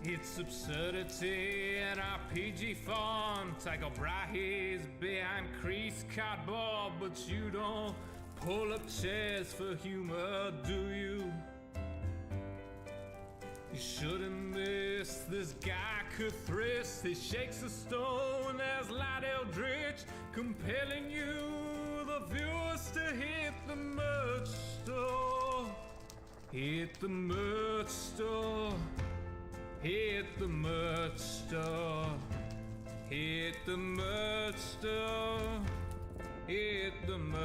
It's absurdity and RPG fun. Tycho Brahe's behind creased cardboard, but you don't pull up chairs for humor, do you? You shouldn't miss this guy Cthulhu. He shakes a stone as Light Eldritch, compelling you, the viewers, to hit the merch store. Hit the merch store. Hit the merch store. Hit the merch store. Hit the merch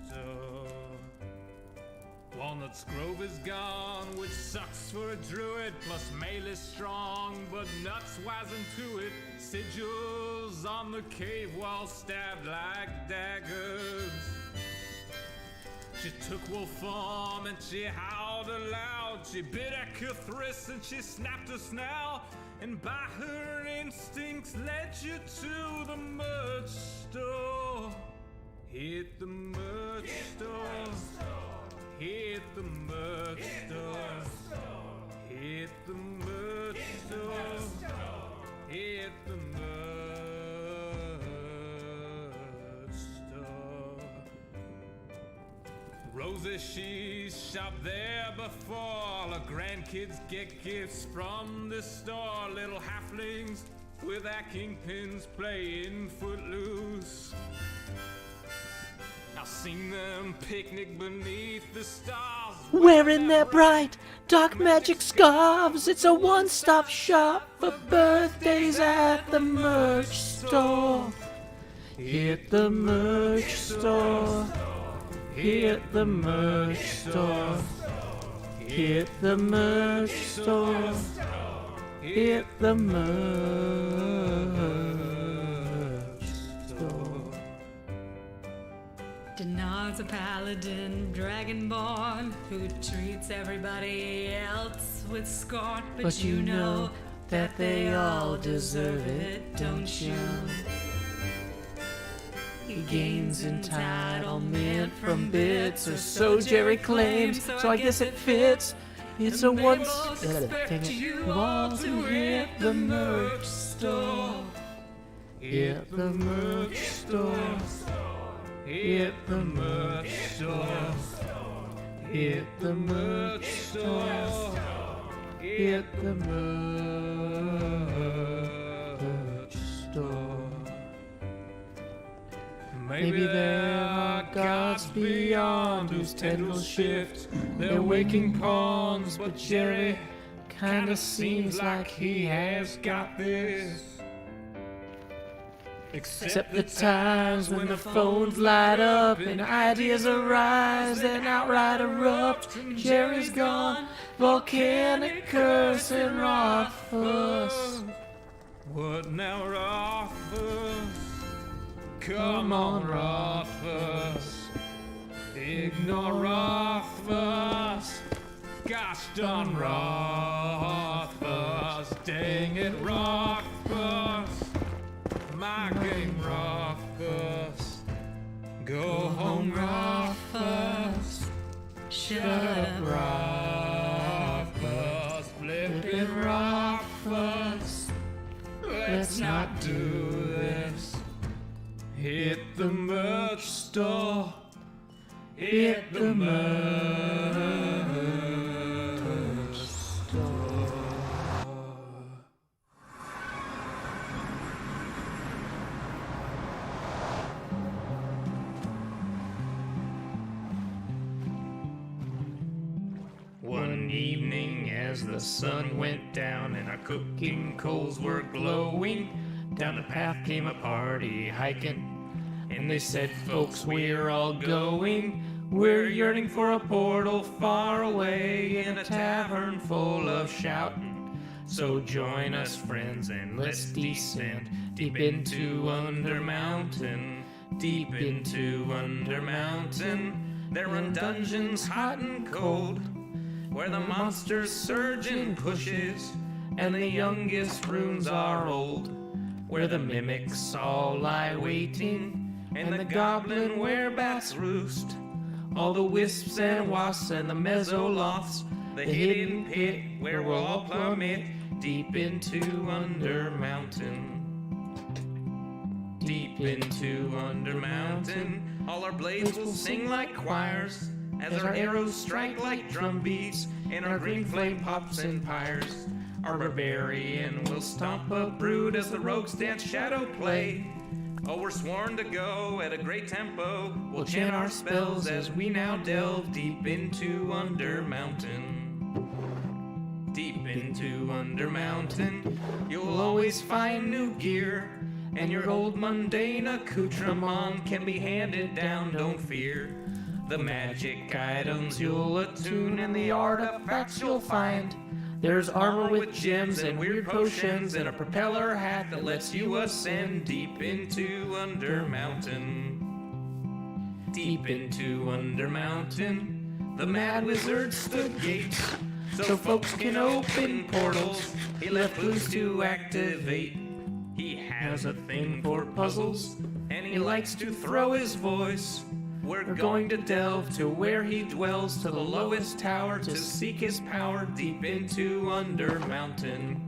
store. Walnut's Grove is gone, which sucks for a druid. Plus mail is strong, but nuts wise into it. Sigils on the cave wall stabbed like daggers. She took wolf form and she howled aloud. She bit at Cthulhu and she snapped her snout. And by her instincts led you to the merch store. Hit the merch store. Hit the merch store. Hit the merch store. Hit the merch store. Roses, she's shopped there before. All her grandkids get gifts from the store. Little halflings with their kingpins playing footloose. I've seen them picnic beneath the stars, wearing their bright, dark magic scarves. It's a one-stop shop for birthdays at the merch store. Hit the merch store. Hit the merch store. Hit the merch store. Hit the merch store. Denard's a paladin, dragonborn, who treats everybody else with scorn. But you know that they all deserve it, don't you? He gains entitlement from bits, or so Jerry claims, so I guess it fits. It's a once expect you all to hit the merch store. hit the merch store. Hit the merch store. Hit the merch store. Hit the merch store. Maybe there are gods beyond whose tendrils shift their waking pawns, but Jerry kinda seems like he has got this. Except the times when the phones light up and ideas arise and outright erupt. Jerry's gone, volcanic curse and Rothfuss. What now, Rothfuss? Come on, Rothfuss. Ignore Rothfuss. Gosh darn Rothfuss. Dang it, Rothfuss. My game, Rothfuss. Go home, Rothfuss. Shut up, Rothfuss. Flippin' Rothfuss. Let's not do this. Hit the merch store. Hit the merch store. One evening as the sun went down and our cooking coals were glowing, down the path came a party hiking, and they said, folks, we're all going. We're yearning for a portal far away in a tavern full of shouting. So join us, friends, and let's descend deep into Undermountain. Deep into Undermountain. There run dungeons hot and cold, where the monsters surge in pushes, and the youngest runes are old. Where the mimics all lie waiting, and the goblin werebats roost. All the wisps and wasps and the mezzoloths the hidden pit where we'll all plummet deep into Undermountain. Deep into Undermountain, all our blades will sing like choirs, as our arrows strike like drum beats, and our green flame pops and pyres. Our barbarian will stomp a brood as the rogues dance shadow play. Oh, we're sworn to go at a great tempo. We'll chant our spells as we now delve deep into Undermountain. Deep into Undermountain, you'll always find new gear, and your old mundane accoutrement can be handed down, don't fear. The magic items you'll attune and the artifacts you'll find. There's armor with gems and weird potions and a propeller hat that lets you ascend deep into Undermountain. Deep into Undermountain, the Mad Wizard stood gates so folks can open portals he left loose to activate. He has a thing for puzzles and he likes to throw his voice. We're going to delve to where he dwells, to the lowest tower, to seek his power deep into Undermountain.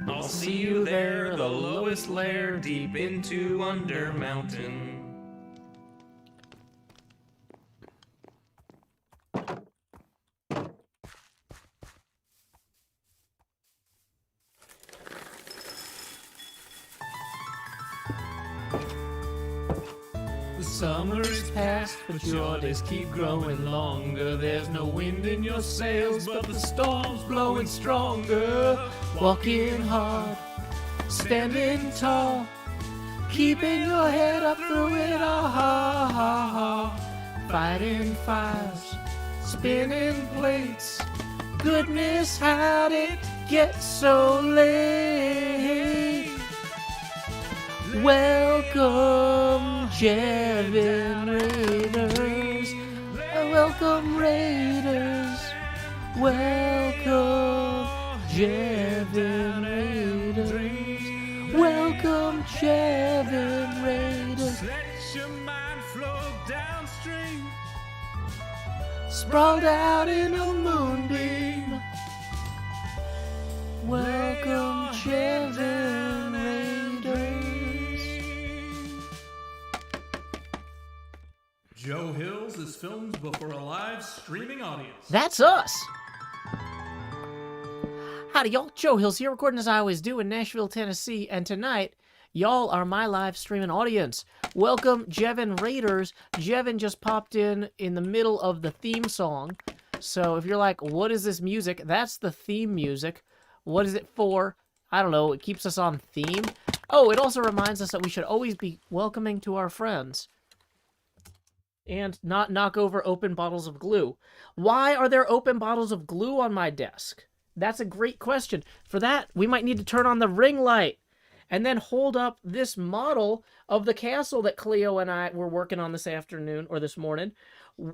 I'll see you there, the lowest lair, deep into Undermountain. Summer is past, but your days keep growing longer. There's no wind in your sails, but the storm's blowing stronger. Walking hard, standing tall, keeping your head up through it all. Fighting fires, spinning plates. Goodness, how'd it get so late? Welcome, Jevin Raiders. Welcome, Raiders. Welcome, Jevin Raiders. Welcome, Jevin Raiders. Let your mind flow downstream, Sprawled out in a moonbeam. Welcome, Jevin Raiders. Joe Hills is filmed before a live streaming audience. That's us! Howdy, y'all. Joe Hills here, recording as I always do in Nashville, Tennessee, and tonight, y'all are my live streaming audience. Welcome, Jevin Raiders. Jevin just popped in the middle of the theme song. So if you're like, what is this music? That's the theme music. What is it for? I don't know. It keeps us on theme. Oh, it also reminds us that we should always be welcoming to our friends. And not knock over open bottles of glue. Why are there open bottles of glue on my desk? That's a great question. For that, we might need to turn on the ring light and then hold up this model of the castle that Cleo and I were working on this afternoon or this morning.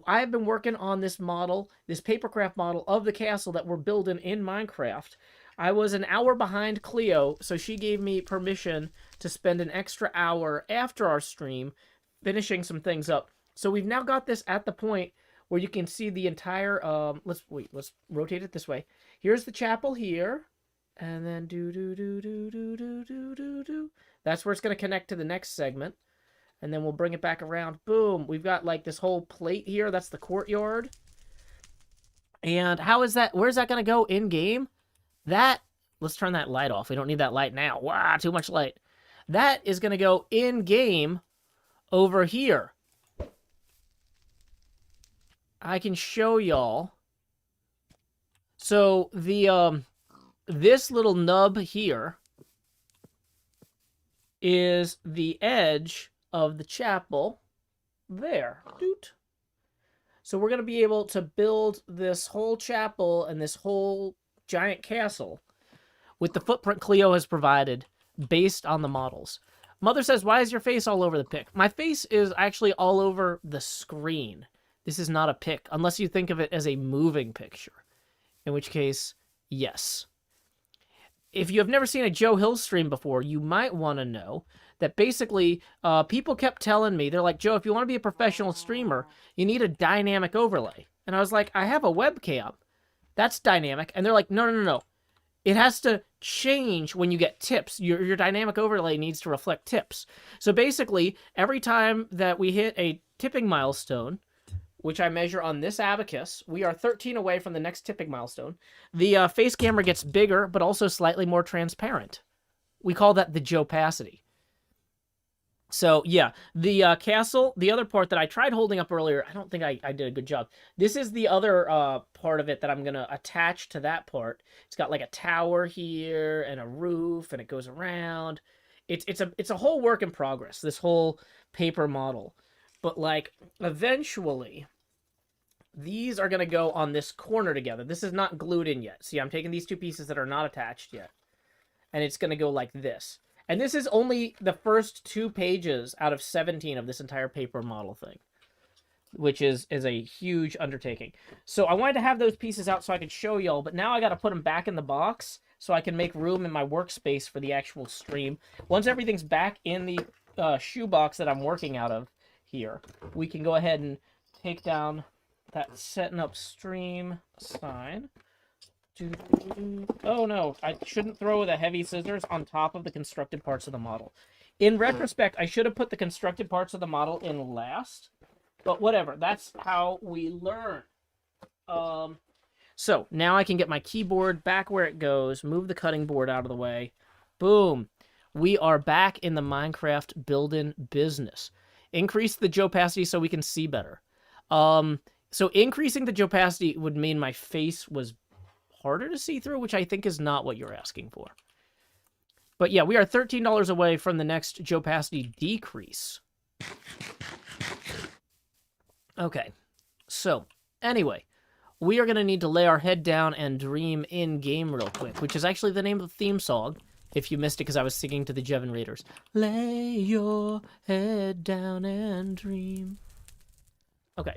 I've been working on this model, this papercraft model of the castle that we're building in Minecraft. I was an hour behind Cleo, so she gave me permission to spend an extra hour after our stream finishing some things up. So we've now got this at the point where you can see the entire, let's rotate it this way. Here's the chapel here, and then do. That's where it's going to connect to the next segment, and then we'll bring it back around. Boom, we've got like this whole plate here. That's the courtyard. And how is that, where's that going to go in-game? That, let's turn that light off. We don't need that light now. Wow, too much light. That is going to go in-game over here. I can show y'all. So the this little nub here is the edge of the chapel there. Doot. So we're going to be able to build this whole chapel and this whole giant castle with the footprint Cleo has provided based on the models. Mother says, why is your face all over the pic? My face is actually all over the screen. This is not a pic, unless you think of it as a moving picture. In which case, yes. If you have never seen a Joe Hill stream before, you might want to know that basically people kept telling me, they're like, Joe, if you want to be a professional streamer, you need a dynamic overlay. And I was like, I have a webcam. That's dynamic. And they're like, no. It has to change when you get tips. Your dynamic overlay needs to reflect tips. So basically, every time that we hit a tipping milestone, which I measure on this abacus, we are 13 away from the next tipping milestone. The face camera gets bigger, but also slightly more transparent. We call that the Joe-pacity. So, yeah, the castle, the other part that I tried holding up earlier, I don't think I did a good job. This is the other part of it that I'm going to attach to that part. It's got like a tower here and a roof, and it goes around. It's a whole work in progress, this whole paper model. But, like, eventually, these are going to go on this corner together. This is not glued in yet. See, I'm taking these two pieces that are not attached yet, and it's going to go like this. And this is only the first 2 pages out of 17 of this entire paper model thing, which is a huge undertaking. So I wanted to have those pieces out so I could show y'all, but now I got to put them back in the box so I can make room in my workspace for the actual stream. Once everything's back in the shoebox that I'm working out of here, we can go ahead and take down that setting up stream sign. Oh no, I shouldn't throw the heavy scissors on top of the constructed parts of the model. In retrospect, I should have put the constructed parts of the model in last, but whatever, that's how we learn. So now I can get my keyboard back where it goes, move the cutting board out of the way. Boom. We are back in the Minecraft building business. Increase the Joe-pacity so we can see better. So increasing the Joe-pacity would mean my face was harder to see through, which I think is not what you're asking for. But yeah, we are $13 away from the next Joe-pacity decrease. Okay, so anyway, we are going to need to lay our head down and dream in-game real quick, which is actually the name of the theme song, if you missed it because I was singing to the Jevon Raiders. Lay your head down and dream. Okay.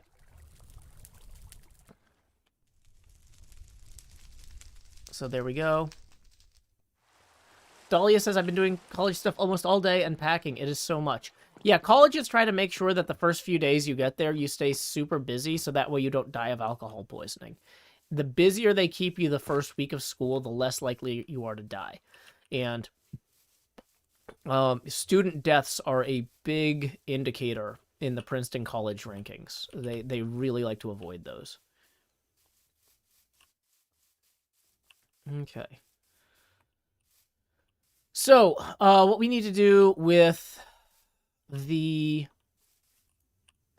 So there we go. Dahlia says, I've been doing college stuff almost all day and packing. It is so much. Yeah, colleges try to make sure that the first few days you get there, you stay super busy so that way you don't die of alcohol poisoning. The busier they keep you the first week of school, the less likely you are to die. And student deaths are a big indicator in the Princeton College rankings. They really like to avoid those. Okay. So, what we need to do with the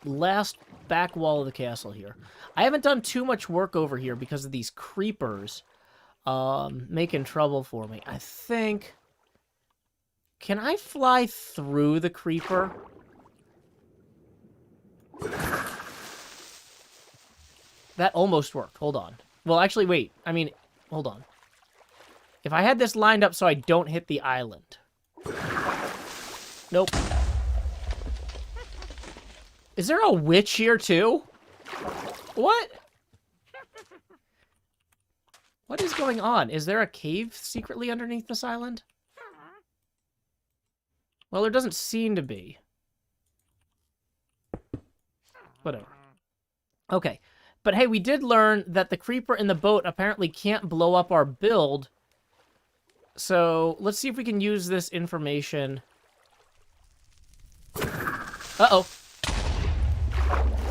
last back wall of the castle here. I haven't done too much work over here because of these creepers making trouble for me. I think... Can I fly through the creeper? That almost worked. Hold on. Well, actually, wait. I mean, hold on. If I had this lined up so I don't hit the island. Nope. Is there a witch here, too? What? What is going on? Is there a cave secretly underneath this island? Well, there doesn't seem to be. Whatever. Okay. But hey, we did learn that the creeper in the boat apparently can't blow up our build. So, let's see if we can use this information. Uh-oh.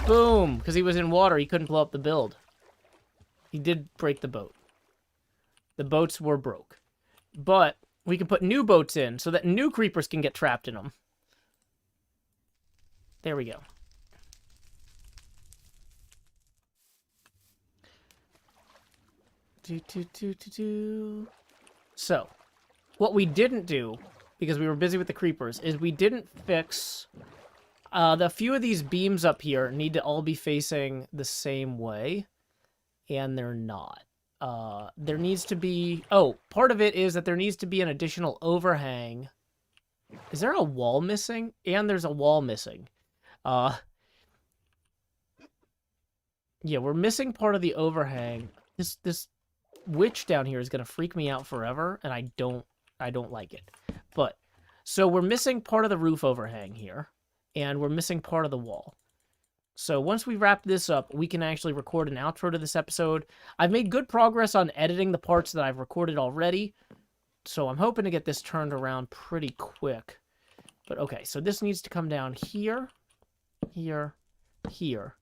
Boom. Because he was in water, he couldn't blow up the build. He did break the boat. The boats were broke. But we can put new boats in so that new creepers can get trapped in them. There we go. So, what we didn't do, because we were busy with the creepers, is we didn't fix... the few of these beams up here need to all be facing the same way, and they're not. There needs to be... Oh, part of it is that there needs to be an additional overhang. Is there a wall missing? And there's a wall missing. Yeah, we're missing part of the overhang. This witch down here is going to freak me out forever, and I don't like it. But So we're missing part of the roof overhang here, and we're missing part of the wall. So once we wrap this up, we can actually record an outro to this episode. I've made good progress on editing the parts that I've recorded already, so I'm hoping to get this turned around pretty quick. But okay, so this needs to come down here, here, here.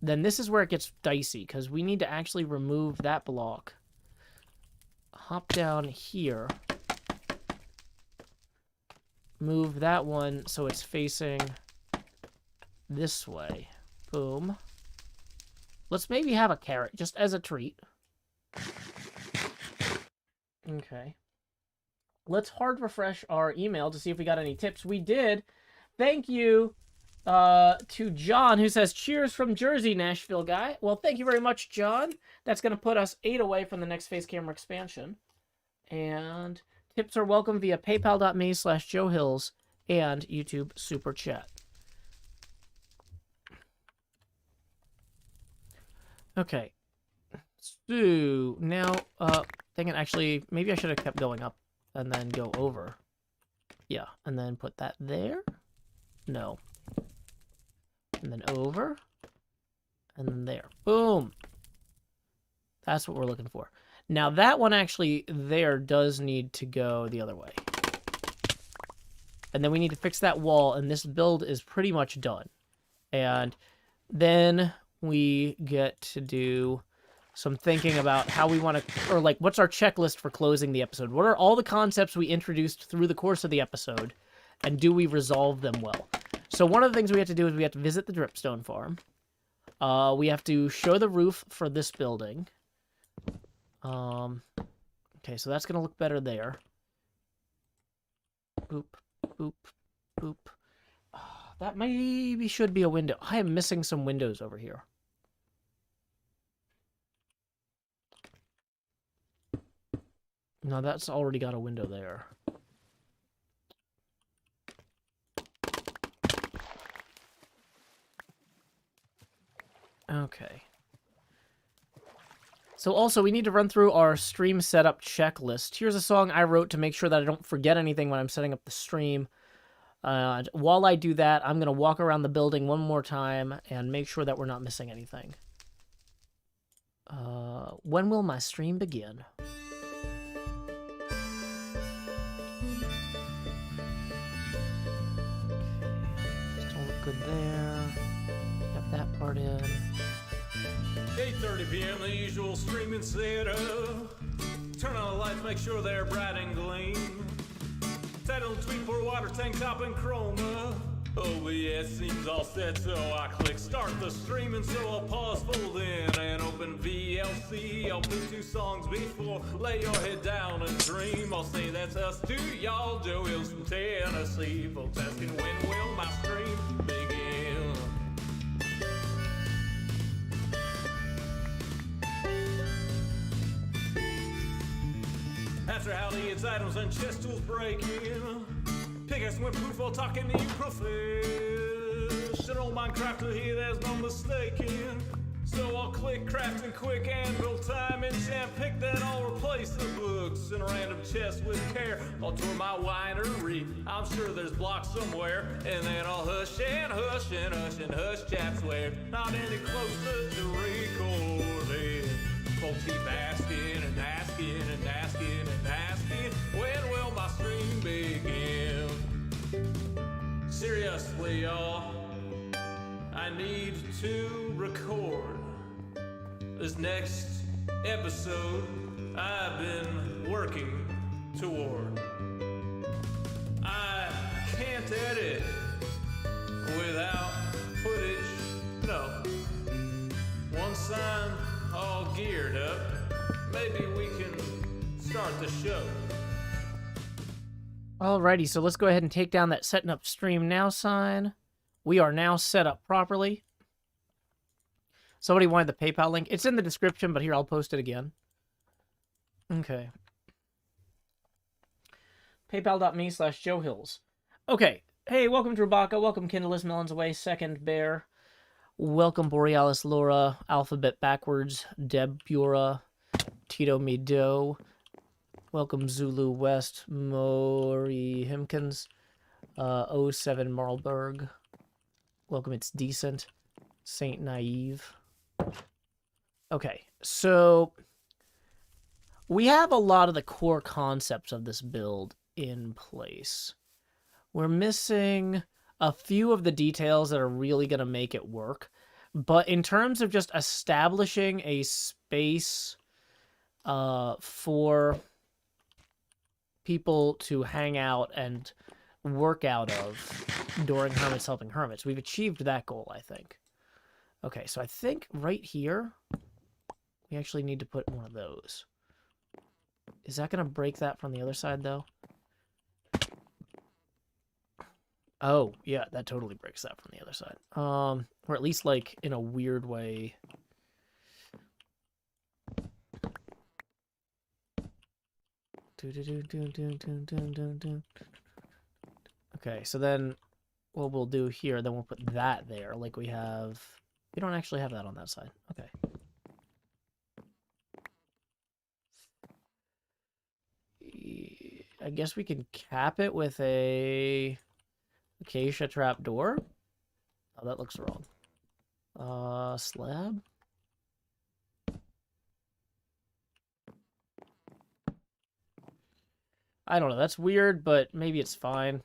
Then this is where it gets dicey, because we need to actually remove that block. Hop down here. Move that one so it's facing this way. Boom. Let's maybe have a carrot, just as a treat. Okay. Let's hard refresh our email to see if we got any tips. We did. Thank you to John, who says, cheers from Jersey, Nashville guy. Well, thank you very much, John. That's going to put us 8 away from the next face camera expansion. And tips are welcome via paypal.me/JoeHills and YouTube Super Chat. Okay. So, now, thinking actually, maybe I should have kept going up and then go over. Yeah, and then put that there. No. And then over. And then there. Boom! That's what we're looking for. Now, that one actually there does need to go the other way. And then we need to fix that wall, and this build is pretty much done. And then we get to do some thinking about how we want to, or like, what's our checklist for closing the episode? What are all the concepts we introduced through the course of the episode, and do we resolve them well? So one of the things we have to do is we have to visit the Dripstone farm. We have to show the roof for this building. Okay, so that's going to look better there. Boop, boop, boop. That maybe should be a window. I am missing some windows over here. No, that's already got a window there. Okay. So also, we need to run through our stream setup checklist. Here's a song I wrote to make sure that I don't forget anything when I'm setting up the stream. While I do that, I'm going to walk around the building one more time and make sure that we're not missing anything. When will my stream begin? Still look good there. Got that part in. 8:30 p.m. the usual streaming setup. Turn on the lights, make sure they're bright and gleam. Title, tweet, pour water, tank top, and chroma. OBS seems all set, so I click start the stream, and so I'll pause, fold in, and open VLC. I'll put 2 songs before, lay your head down and dream. I'll say that's us to y'all, Joe Hills from Tennessee. Folks asking when will my stream begin? After how its items and chest tools breaking. Pickaxe went poof while talking to you professional Minecrafter here, there's no mistaking. So I'll click crafting quick anvil time enchant, pick that I'll replace the books in a random chest with care. I'll tour my winery, I'm sure there's blocks somewhere, and then I'll hush and hush and hush and hush chat swear. Not any closer to recording. Folks keep asking and asking and asking and asking, when will my stream begin? Seriously, y'all, I need to record this next episode I've been working toward. I can't edit without footage, no. Once I'm all geared up, maybe we can start the show. Alrighty, so let's go ahead and take down that setting up stream now sign. We are now set up properly. Somebody wanted the PayPal link. It's in the description, but here, I'll post it again. Okay. PayPal.me/JoeHills. Okay. Hey, welcome Drubaka. Welcome Kindleless Melons Away. Second Bear. Welcome Borealis Laura. Alphabet Backwards. Deb Bura. Tito Mido. Welcome Zulu West, Maury Himkins, 07 Marlberg. Welcome, it's decent. Saint Naive. Okay, so we have a lot of the core concepts of this build in place. We're missing a few of the details that are really going to make it work. But in terms of just establishing a space for people to hang out and work out of during Hermits Helping Hermits, we've achieved that goal, I think. Okay, so I think right here, we actually need to put one of those. Is that going to break that from the other side, though? Oh, yeah, that totally breaks that from the other side. Or at least, like, in a weird way. Okay, so then what we'll do here, then we'll put that there, like we have... We don't actually have that on that side. Okay. I guess we can cap it with a acacia trapdoor. Oh, that looks wrong. Slab? I don't know, that's weird, but maybe it's fine.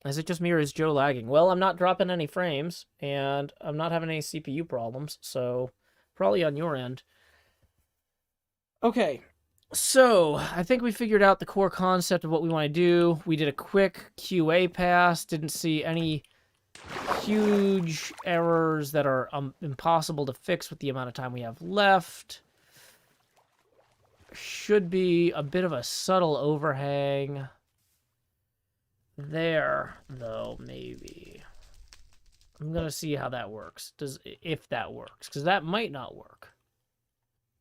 Is it just me or is Joe lagging? Well, I'm not dropping any frames, and I'm not having any CPU problems, so probably on your end. Okay, so I think we figured out the core concept of what we want to do. We did a quick QA pass, didn't see any huge errors that are impossible to fix with the amount of time we have left. Should be a bit of a subtle overhang there, though, maybe. I'm going to see how that works, if that works, because that might not work.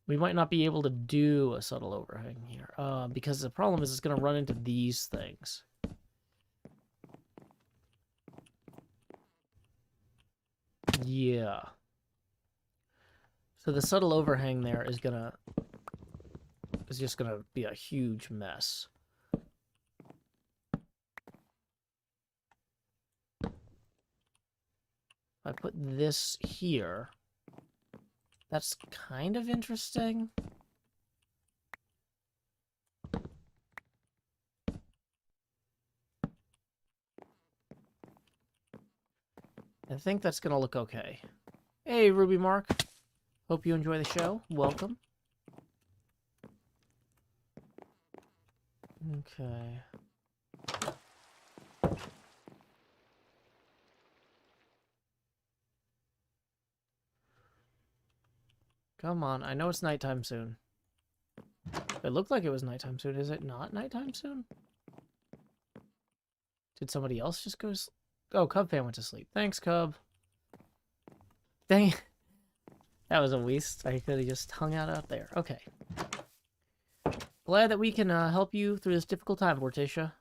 We might not be able to do a subtle overhang here, because the problem is it's going to run into these things. Yeah. So the subtle overhang there is just gonna be a huge mess. I put this here. That's kind of interesting. I think that's gonna look okay. Hey, Ruby Mark. Hope you enjoy the show. Welcome. Okay. Come on, I know it's nighttime soon. It looked like it was nighttime soon. Is it not nighttime soon? Did somebody else just go... Oh, Cub fan went to sleep. Thanks, Cub. Dang. That was a waste. I could have just hung out there. Okay. Glad that we can help you through this difficult time, Morticia.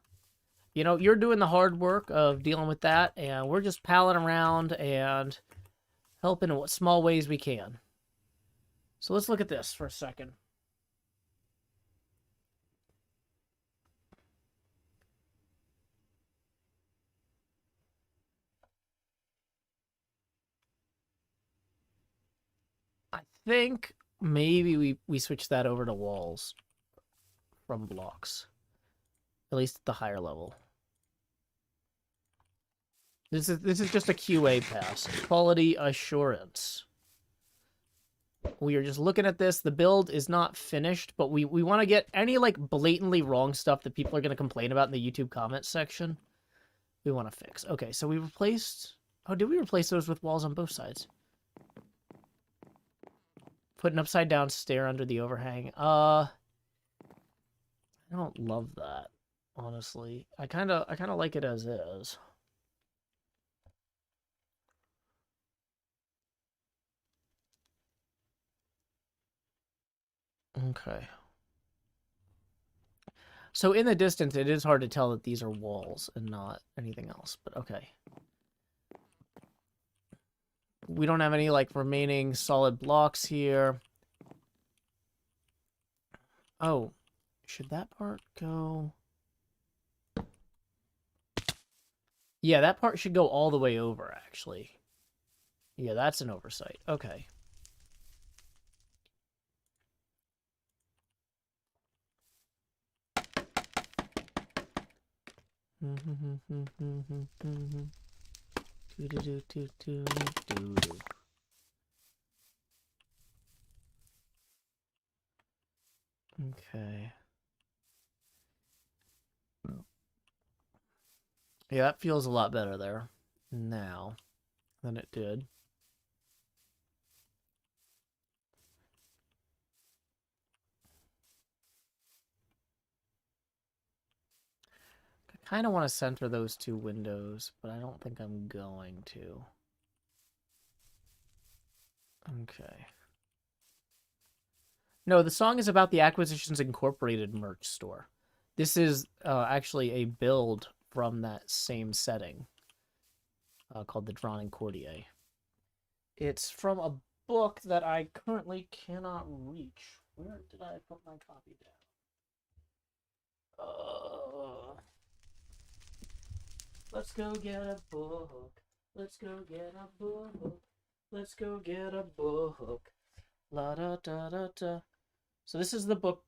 You know, you're doing the hard work of dealing with that, and we're just palling around and helping in what small ways we can. So let's look at this for a second. I think maybe we switch that over to walls from blocks. At least at the higher level. This is just a QA pass. Quality assurance. We are just looking at this. The build is not finished, but we want to get any like blatantly wrong stuff that people are going to complain about in the YouTube comments section. We want to fix. Okay, so we replaced... Oh, did we replace those with walls on both sides? Put an upside down stair under the overhang. I don't love that, honestly. I kind of like it as is. Okay. So in the distance, it is hard to tell that these are walls and not anything else, but okay. We don't have any, like, remaining solid blocks here. Oh, should that part go? Yeah, that part should go all the way over, actually. Yeah, that's an oversight. Okay. Okay. Yeah, that feels a lot better there now than it did. I kind of want to center those two windows, but I don't think I'm going to. Okay. No, the song is about the Acquisitions Incorporated merch store. This is actually a build from that same setting called The Drawn and Courtier. It's from a book that I currently cannot reach. Where did I put my copy down? Let's go get a book. Let's go get a book. Let's go get a book. La da da da da. So this is the book.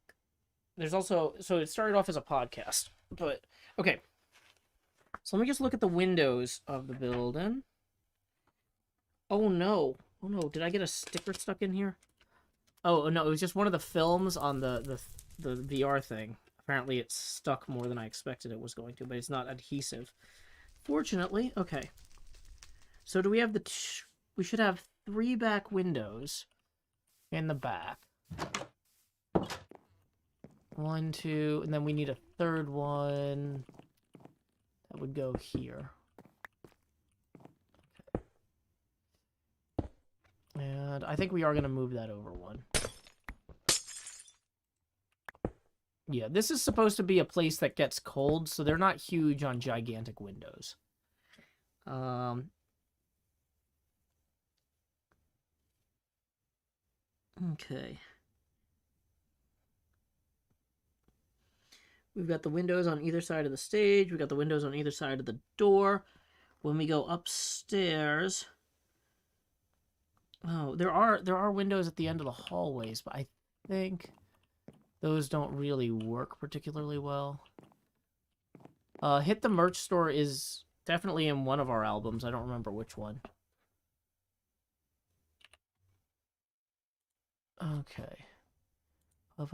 There's also, so it started off as a podcast, but okay. So let me just look at the windows of the building. Oh no. Oh no, did I get a sticker stuck in here? Oh no, it was just one of the films on the VR thing. Apparently it's stuck more than I expected it was going to, but it's not adhesive. Fortunately, okay. So do we have we should have 3 back windows in the back. 1, 2, and then we need a third one that would go here. And I think we are going to move that over one. Yeah, this is supposed to be a place that gets cold, so they're not huge on gigantic windows. Okay. We've got the windows on either side of the stage. We've got the windows on either side of the door. When we go upstairs... Oh, there are windows at the end of the hallways, but I think those don't really work particularly well. Hit the Merch Store is definitely in one of our albums. I don't remember which one. Okay. So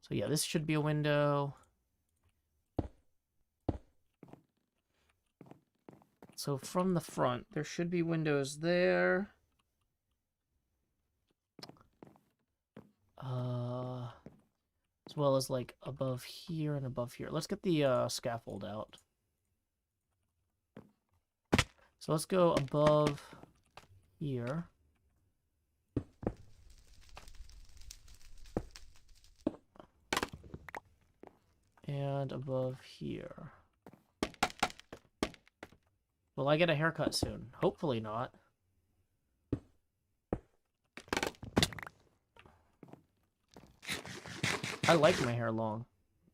yeah, this should be a window. So from the front, there should be windows there. As well as like above here and above here. Let's get the scaffold out. So let's go above here. And above here. Will I get a haircut soon? Hopefully not. I like my hair long,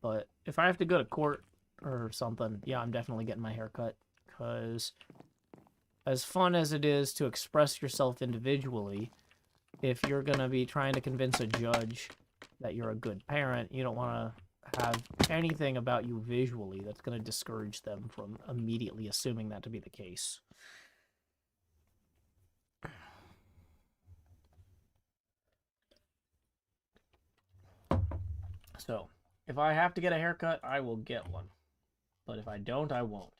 but if I have to go to court or something, yeah, I'm definitely getting my hair cut, because as fun as it is to express yourself individually, if you're going to be trying to convince a judge that you're a good parent, you don't want to have anything about you visually that's going to discourage them from immediately assuming that to be the case. So, if I have to get a haircut, I will get one. But if I don't, I won't.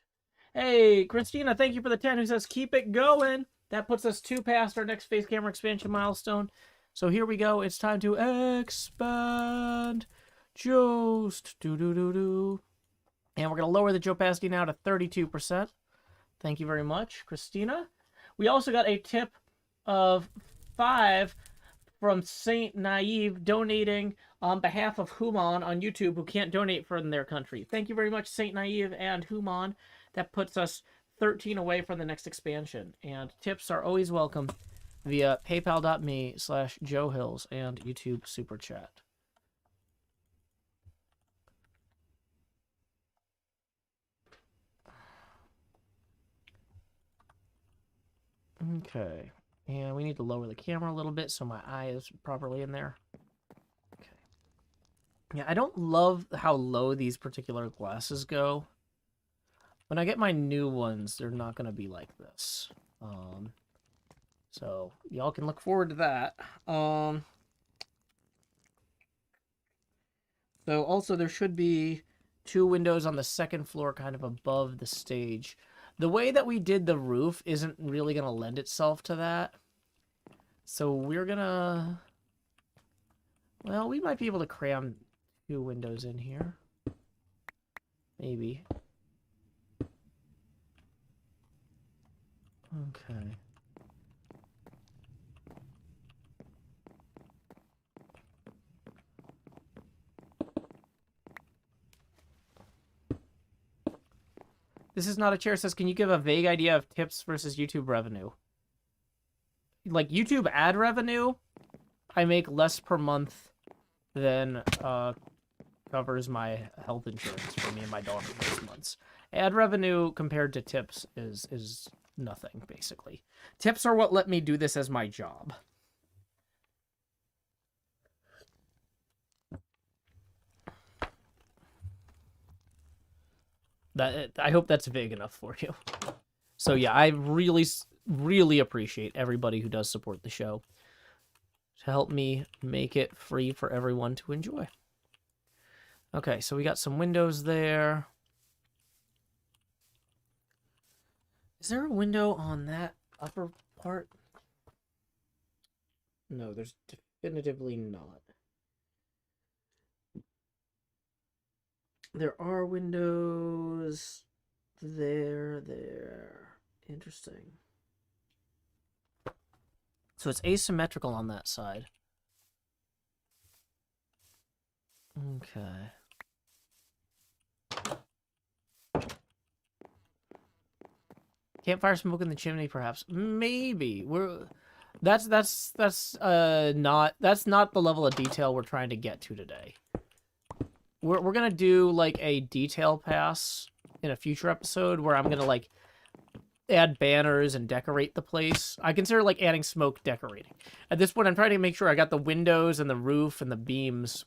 Hey, Christina, thank you for the 10 who says, keep it going. That puts us 2 past our next face camera expansion milestone. So here we go. It's time to expand Jost. And we're going to lower the opacity now to 32%. Thank you very much, Christina. We also got a tip of 5 from Saint Naive donating on behalf of Human on YouTube, who can't donate from their country. Thank you very much, Saint Naive and Human. That puts us 13 away from the next expansion, and tips are always welcome via paypal.me/JoeHills and YouTube Super Chat. Okay, and we need to lower the camera a little bit so my eye is properly in there. Okay. Yeah, I don't love how low these particular glasses go. When I get my new ones, they're not going to be like this. So y'all can look forward to that. So also there should be 2 windows on the second floor kind of above the stage. The way that we did the roof isn't really going to lend itself to that. So we're going to... Well, we might be able to cram 2 windows in here. Maybe. Okay. This is not a chair. Says, can you give a vague idea of tips versus YouTube revenue? Like YouTube ad revenue, I make less per month than covers my health insurance for me and my dog for those months. Ad revenue compared to tips is nothing, basically. Tips are what let me do this as my job. I hope that's vague enough for you. So yeah, I really appreciate everybody who does support the show to help me make it free for everyone to enjoy. Okay, so we got some windows there. Is there a window on that upper part? No, there's definitively not. There are windows there. Interesting. So it's asymmetrical on that side. Okay. Campfire smoke in the chimney, perhaps. Maybe. That's not the level of detail we're trying to get to today. We're gonna do like a detail pass in a future episode where I'm gonna like add banners and decorate the place. I consider like adding smoke decorating. At this point, I'm trying to make sure I got the windows and the roof and the beams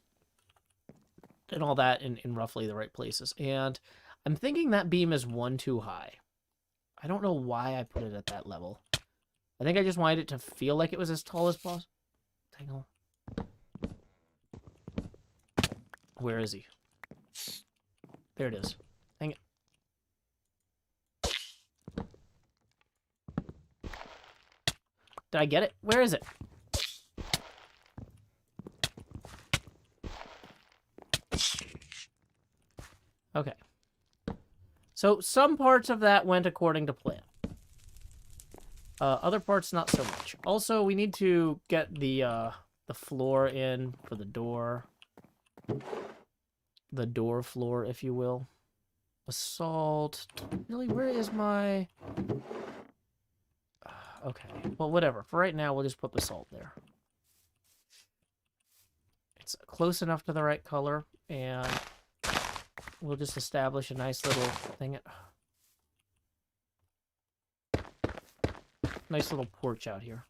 and all that in roughly the right places. And I'm thinking that beam is 1 too high. I don't know why I put it at that level. I think I just wanted it to feel like it was as tall as possible. Hang on. Where is he? There it is. Hang it. Did I get it? Where is it? Okay. So some parts of that went according to plan. Other parts not so much. Also, we need to get the floor in for the door. The door floor, if you will. Basalt. Really, where is my... Okay, well, whatever. For right now, we'll just put basalt there. It's close enough to the right color, and we'll just establish a nice little thing. Nice little porch out here.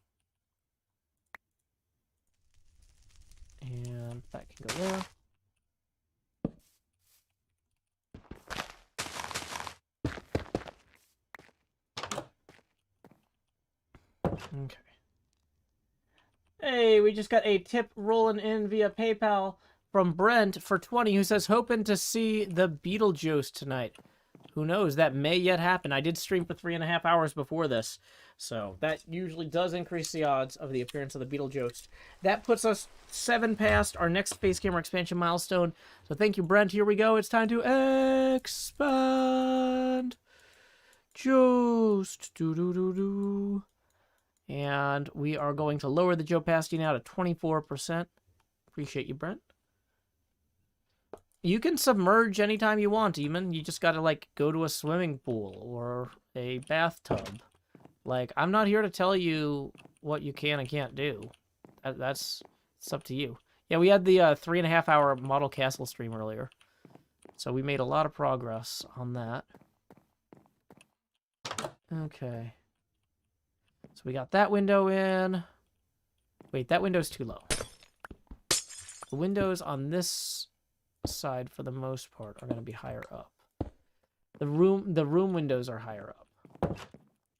And that can go there. Okay. Hey, we just got a tip rolling in via PayPal from Brent for 20, who says, hoping to see the Beetlejuice tonight. Who knows? That may yet happen. I did stream for 3.5 hours before this, so that usually does increase the odds of the appearance of the Beetlejuice. That puts us 7 past our next Space Camera expansion milestone. So thank you, Brent. Here we go. It's time to expand. Just do. And we are going to lower the Joe Pasty now to 24%. Appreciate you, Brent. You can submerge anytime you want, Eamon. You just gotta, like, go to a swimming pool or a bathtub. Like, I'm not here to tell you what you can and can't do. It's up to you. Yeah, we had the 3.5-hour model castle stream earlier. So we made a lot of progress on that. Okay. So we got that window in. Wait, that window's too low. The windows on this side, for the most part, are going to be higher up. The room windows are higher up.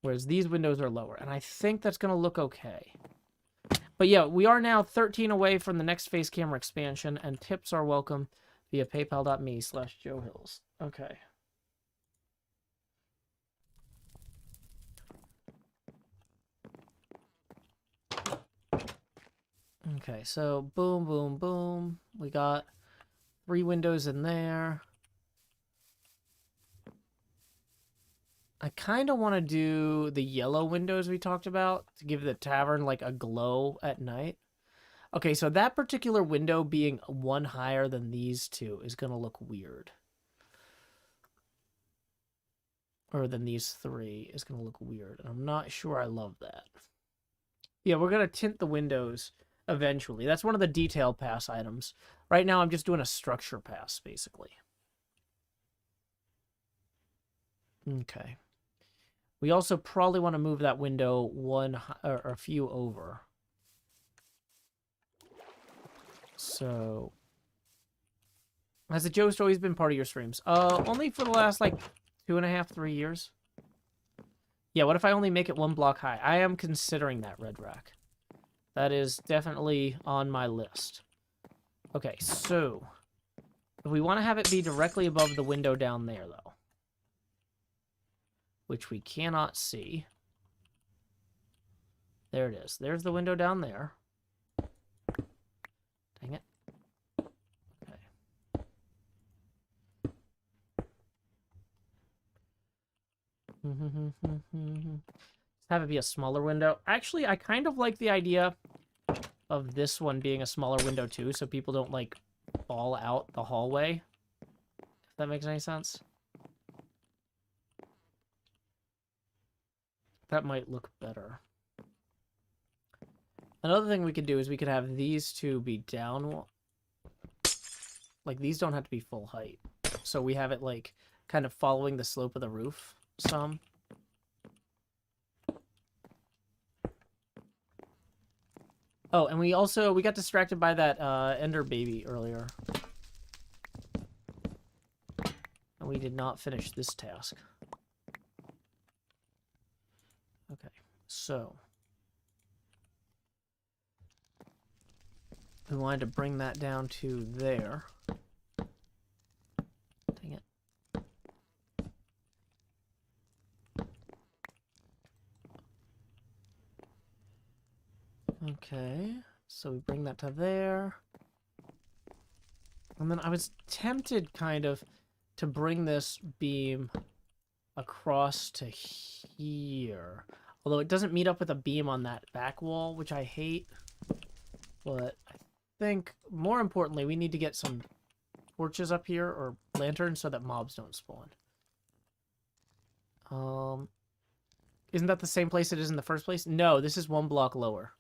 Whereas these windows are lower. And I think that's going to look okay. But yeah, we are now 13 away from the next face camera expansion, and tips are welcome via paypal.me/JoeHills. Okay. Okay, so boom, boom, boom. We got 3 windows in there. I kind of want to do the yellow windows we talked about to give the tavern like a glow at night. Okay, so that particular window being one higher than these two is going to look weird. Or than these 3 is going to look weird. And I'm not sure I love that. Yeah, we're going to tint the windows eventually. That's one of the detail pass items. Right now I'm just doing a structure pass, basically. Okay. We also probably want to move that window one or a few over. So, has the Joe always been part of your streams? Only for the last, like, 2.5, 3 years. Yeah, what if I only make it 1 block high? I am considering that, Red Rack. That is definitely on my list. Okay, so, if we want to have it be directly above the window down there, though, which we cannot see. There it is. There's the window down there. Dang it. Okay. Have it be a smaller window. Actually, I kind of like the idea of this one being a smaller window too, so people don't, like, fall out the hallway. If that makes any sense. That might look better. Another thing we could do is we could have these two be down. Like, these don't have to be full height. So we have it, like, kind of following the slope of the roof some. Oh, and we got distracted by that Ender baby earlier. And we did not finish this task. Okay, so we wanted to bring that down to there. Dang it. Okay, so we bring that to there. And then I was tempted kind of to bring this beam across to here. Although it doesn't meet up with a beam on that back wall, which I hate. But I think, more importantly, we need to get some torches up here, or lanterns, so that mobs don't spawn. Isn't that the same place it is in the first place? No, this is 1 block lower.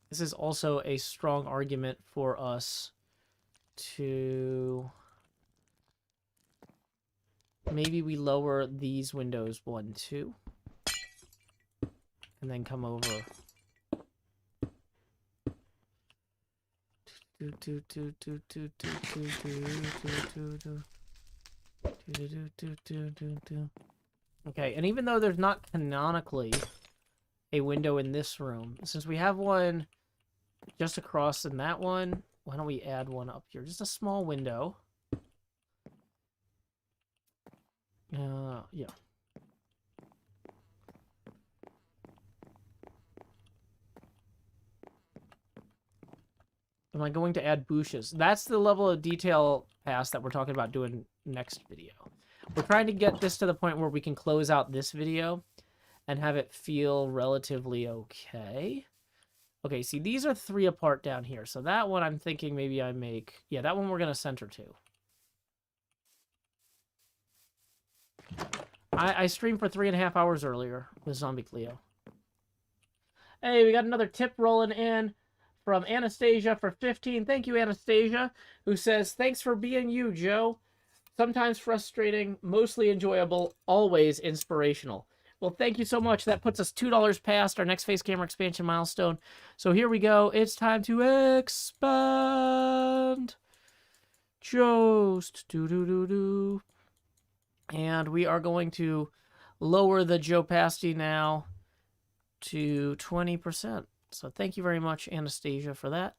This is also a strong argument for us to... Maybe we lower these windows 1, 2. And then come over. Okay, and even though there's not canonically a window in this room, since we have one just across in that one, why don't we add one up here? Just a small window. Yeah. Am I going to add bushes? That's the level of detail pass that we're talking about doing next video. We're trying to get this to the point where we can close out this video and have it feel relatively okay. Okay, see, these are 3 apart down here. So that one I'm thinking maybe I make... Yeah, that one we're going to center to. I streamed for 3.5 hours earlier with Zombie Cleo. Hey, we got another tip rolling in from Anastasia for 15. Thank you, Anastasia, who says, thanks for being you, Joe. Sometimes frustrating, mostly enjoyable, always inspirational. Well, thank you so much. That puts us $2 past our next face camera expansion milestone. So here we go. It's time to expand. Jost. Do-do-do-do. And we are going to lower the Joe Pasty now to 20%. So thank you very much, Anastasia, for that.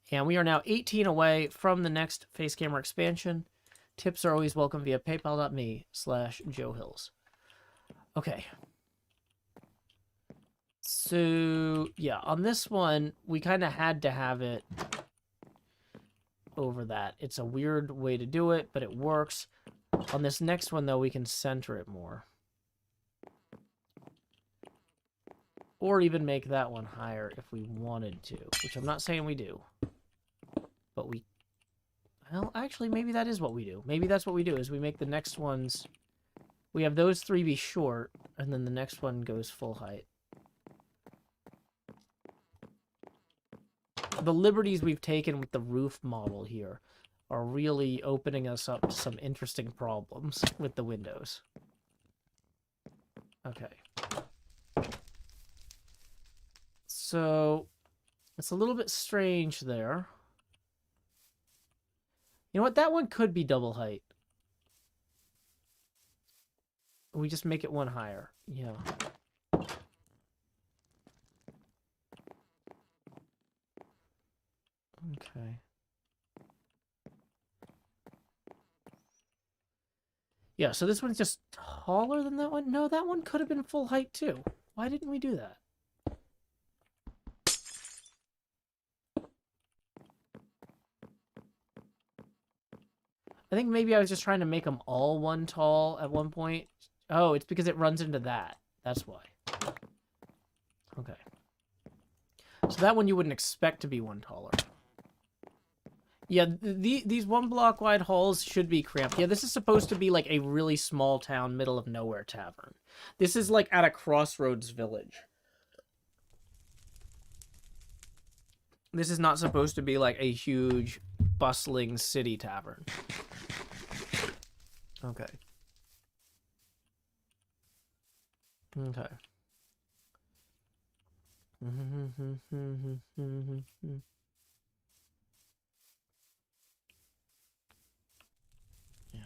And we are now 18 away from the next face camera expansion. Tips are always welcome via paypal.me/JoeHills. Okay. So, yeah, on this one, we kind of had to have it over that. It's a weird way to do it, but it works. On this next one, though, we can center it more. Or even make that one higher if we wanted to, which I'm not saying we do. But we... Well, actually, maybe that is what we do. Maybe that's what we do, is we make the next ones... We have those 3 be short, and then the next one goes full height. The liberties we've taken with the roof model here are really opening us up to some interesting problems with the windows. Okay. So, it's a little bit strange there. You know what? That one could be double height. We just make it one higher. Yeah. Okay. Yeah, so this one's just taller than that one? No, that one could have been full height too. Why didn't we do that? I think maybe I was just trying to make them all one tall at one point. Oh, it's because it runs into that. That's why. Okay. So that one you wouldn't expect to be one taller. Yeah, these 1 block wide halls should be cramped. Yeah, this is supposed to be like a really small town, middle of nowhere tavern. This is like at a crossroads village. This is not supposed to be like a huge, bustling city tavern. Okay. Okay. Yeah.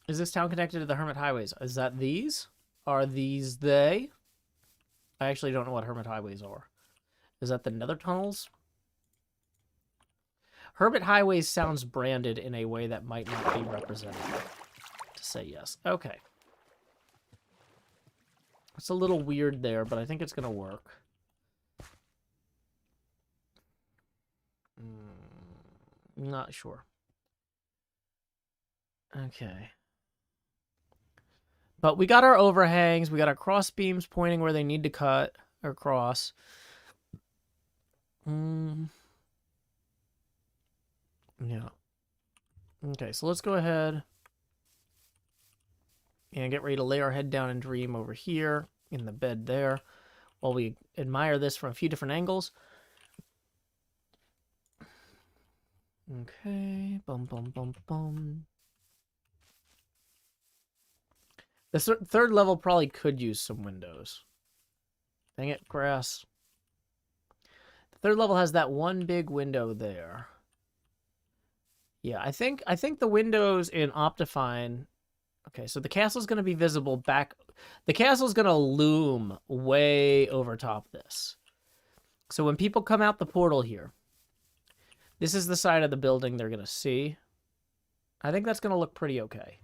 Is this town connected to the Hermit Highways? Is that these? Are these they? I actually don't know what Hermit Highways are. Is that the Nether Tunnels? Hermit Highways sounds branded in a way that might not be representative. To say yes. Okay. It's a little weird there, but I think it's going to work. Not sure. Okay. But we got our overhangs. We got our cross beams pointing where they need to cut or cross. Yeah. Okay, so let's go ahead and get ready to lay our head down and dream over here in the bed there while we admire this from a few different angles. Okay. Bum, bum, bum, bum. The third level probably could use some windows. Dang it, grass. The third level has that one big window there. Yeah, I think the windows in Optifine... Okay, so the castle's going to be visible back... The castle's going to loom way over top of this. So when people come out the portal here, this is the side of the building they're going to see. I think that's going to look pretty okay.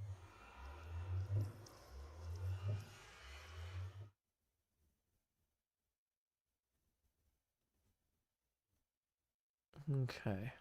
Okay.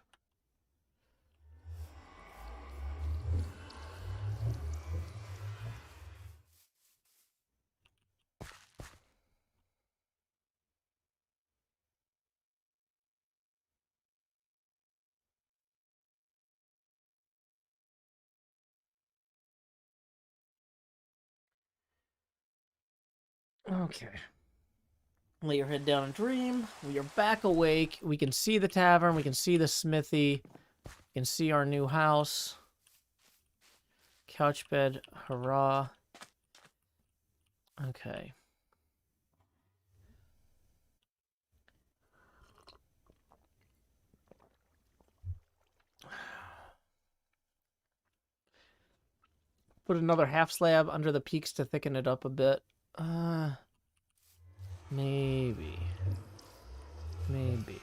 Okay. Lay your head down and dream. We are back awake. We can see the tavern. We can see the smithy. We can see our new house. Couch bed. Hurrah. Okay. Put another half slab under the peaks to thicken it up a bit. Maybe. Maybe.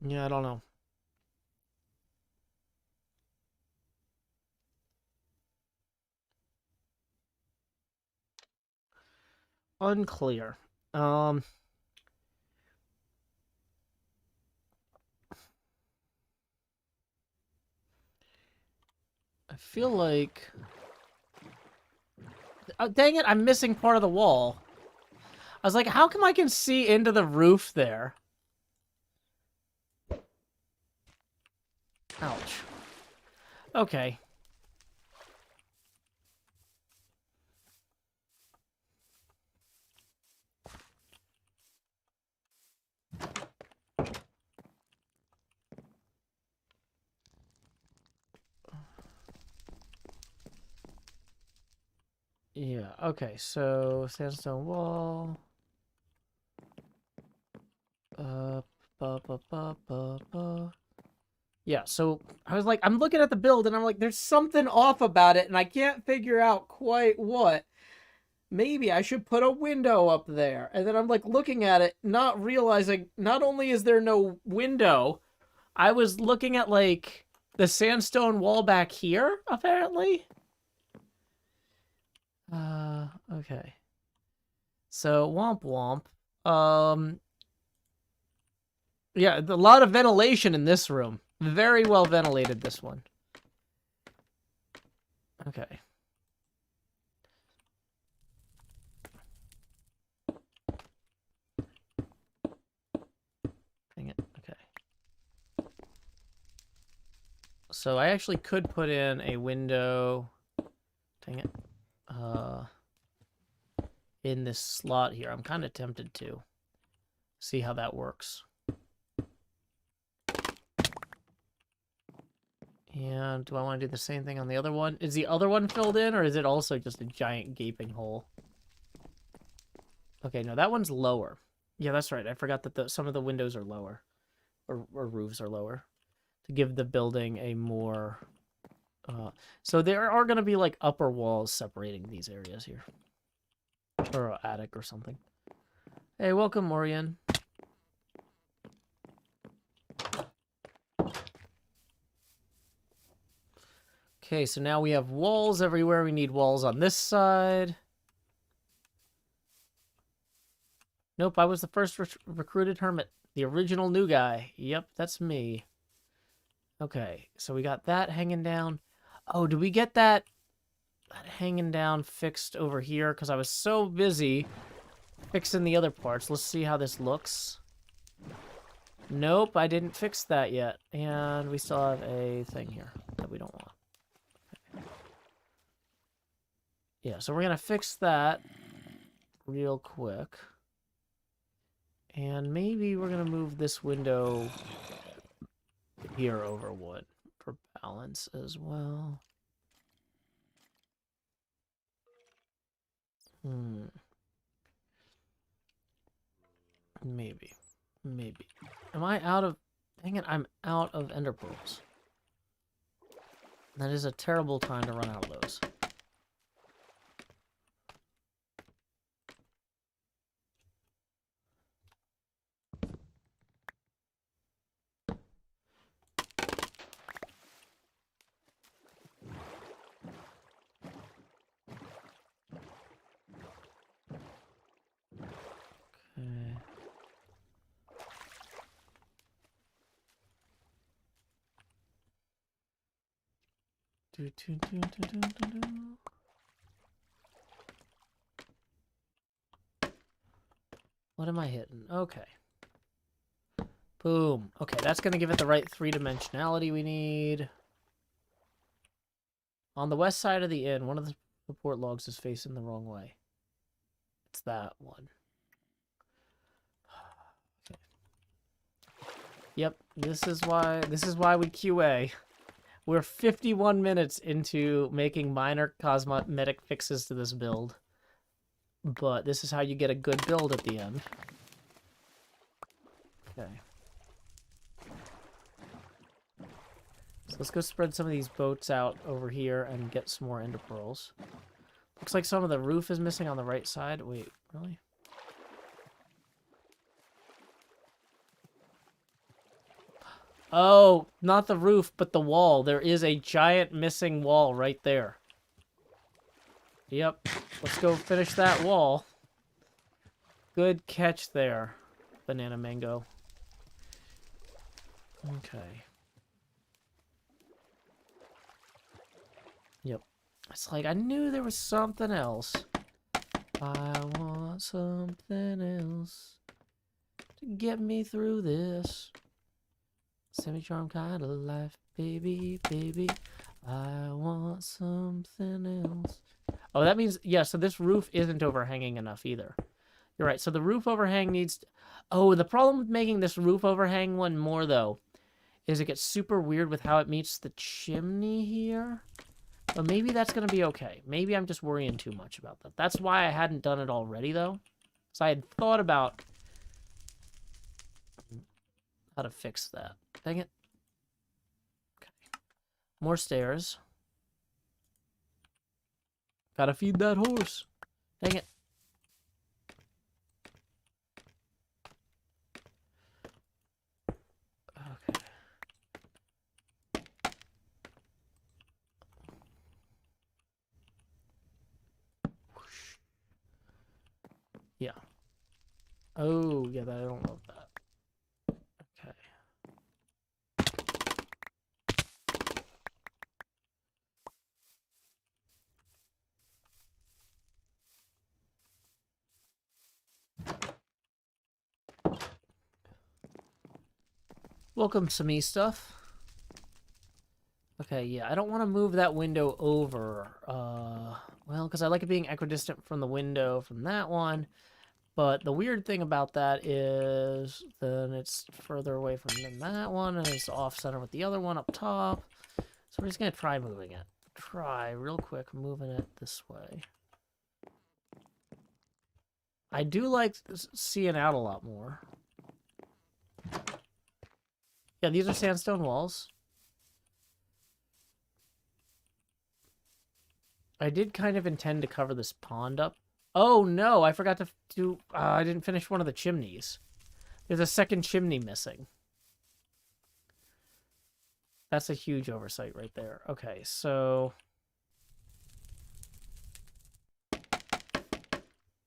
Yeah, I don't know. Unclear. I feel like... Oh, dang it, I'm missing part of the wall. I was like, how come I can see into the roof there? Ouch. Okay. Yeah, okay, so sandstone wall. Yeah, so I was like, I'm looking at the build and I'm like, there's something off about it and I can't figure out quite what. Maybe I should put a window up there. And then I'm like looking at it, not realizing not only is there no window, I was looking at like the sandstone wall back here, apparently. Okay. So womp womp. Yeah, a lot of ventilation in this room. Very well ventilated, this one. Okay. Dang it. Okay. So I actually could put in a window. Dang it. In this slot here. I'm kind of tempted to see how that works. And do I want to do the same thing on the other one? Is the other one filled in, or is it also just a giant gaping hole? Okay, no, that one's lower. Yeah, that's right. I forgot that some of the windows are lower. Or roofs are lower. To give the building a more... so there are going to be, like, upper walls separating these areas here. Or an attic or something. Hey, welcome, Orion. Okay, so now we have walls everywhere. We need walls on this side. Nope, I was the first recruited hermit. The original new guy. Yep, that's me. Okay, so we got that hanging down. Oh, did we get that hanging down fixed over here? Because I was so busy fixing the other parts. Let's see how this looks. Nope, I didn't fix that yet. And we still have a thing here that we don't want. Okay. Yeah, so we're going to fix that real quick. And maybe we're going to move this window here over wood for balance as well. Maybe. Maybe. Am I out of... Dang it, I'm out of ender pearls. That is a terrible time to run out of those. What am I hitting? Okay. Boom. Okay, that's going to give it the right three-dimensionality we need. On the west side of the inn, one of the support logs is facing the wrong way. It's that one. Okay. Yep, this is why we QA. We're 51 minutes into making minor cosmetic fixes to this build. But this is how you get a good build at the end. Okay. So let's go spread some of these boats out over here and get some more ender pearls. Looks like some of the roof is missing on the right side. Wait, really? Oh, not the roof, but the wall. There is a giant missing wall right there. Yep. Let's go finish that wall. Good catch there, Banana Mango. Okay. Yep. It's like, I knew there was something else. I want something else to get me through this. Semi-charm kind of life, baby, baby. I want something else. Oh, that means, yeah, so this roof isn't overhanging enough either. You're right, so the roof overhang needs... Oh, the problem with making this roof overhang one more, though, is it gets super weird with how it meets the chimney here. But maybe that's going to be okay. Maybe I'm just worrying too much about that. That's why I hadn't done it already, though. So I had thought about how to fix that. Dang it. Okay. More stairs. Gotta feed that horse. Dang it. Okay. Whoosh. Yeah. Oh, yeah, I don't love that. Okay. Welcome, Sami stuff. Okay, yeah, I don't want to move that window over. Well, because I like it being equidistant from the window from that one. But the weird thing about that is then it's further away from that one, and it's off-center with the other one up top. So we're just going to try moving it. Try, real quick, moving it this way. I do like seeing out a lot more. Yeah, these are sandstone walls. I did kind of intend to cover this pond up. Oh, no, I forgot to do... I didn't finish one of the chimneys. There's a second chimney missing. That's a huge oversight right there. Okay, so...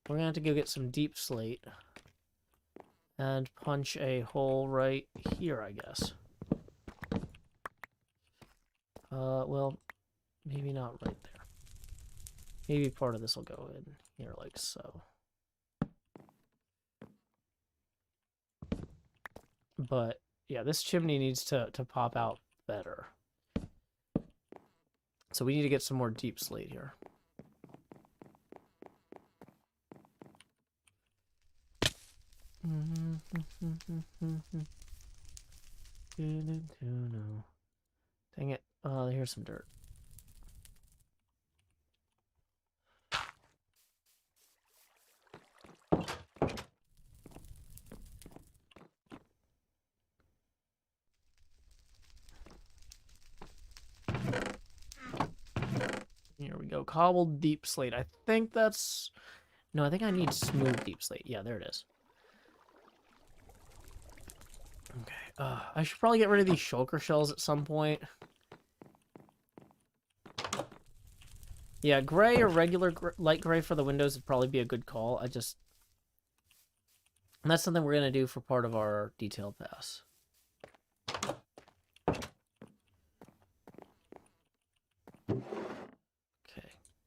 we're going to have to go get some deep slate. And punch a hole right here, I guess. Well, maybe not right there. Maybe part of this will go in here like so. But, yeah, this chimney needs to pop out better. So we need to get some more deep slate here. Dang it. Oh, here's some dirt. Here we go. Cobbled deep slate. I think that's... No, I think I need smooth deep slate. Yeah, there it is. Okay. I should probably get rid of these shulker shells at some point. Yeah, gray or regular light gray for the windows would probably be a good call. And that's something we're going to do for part of our detailed pass. Okay,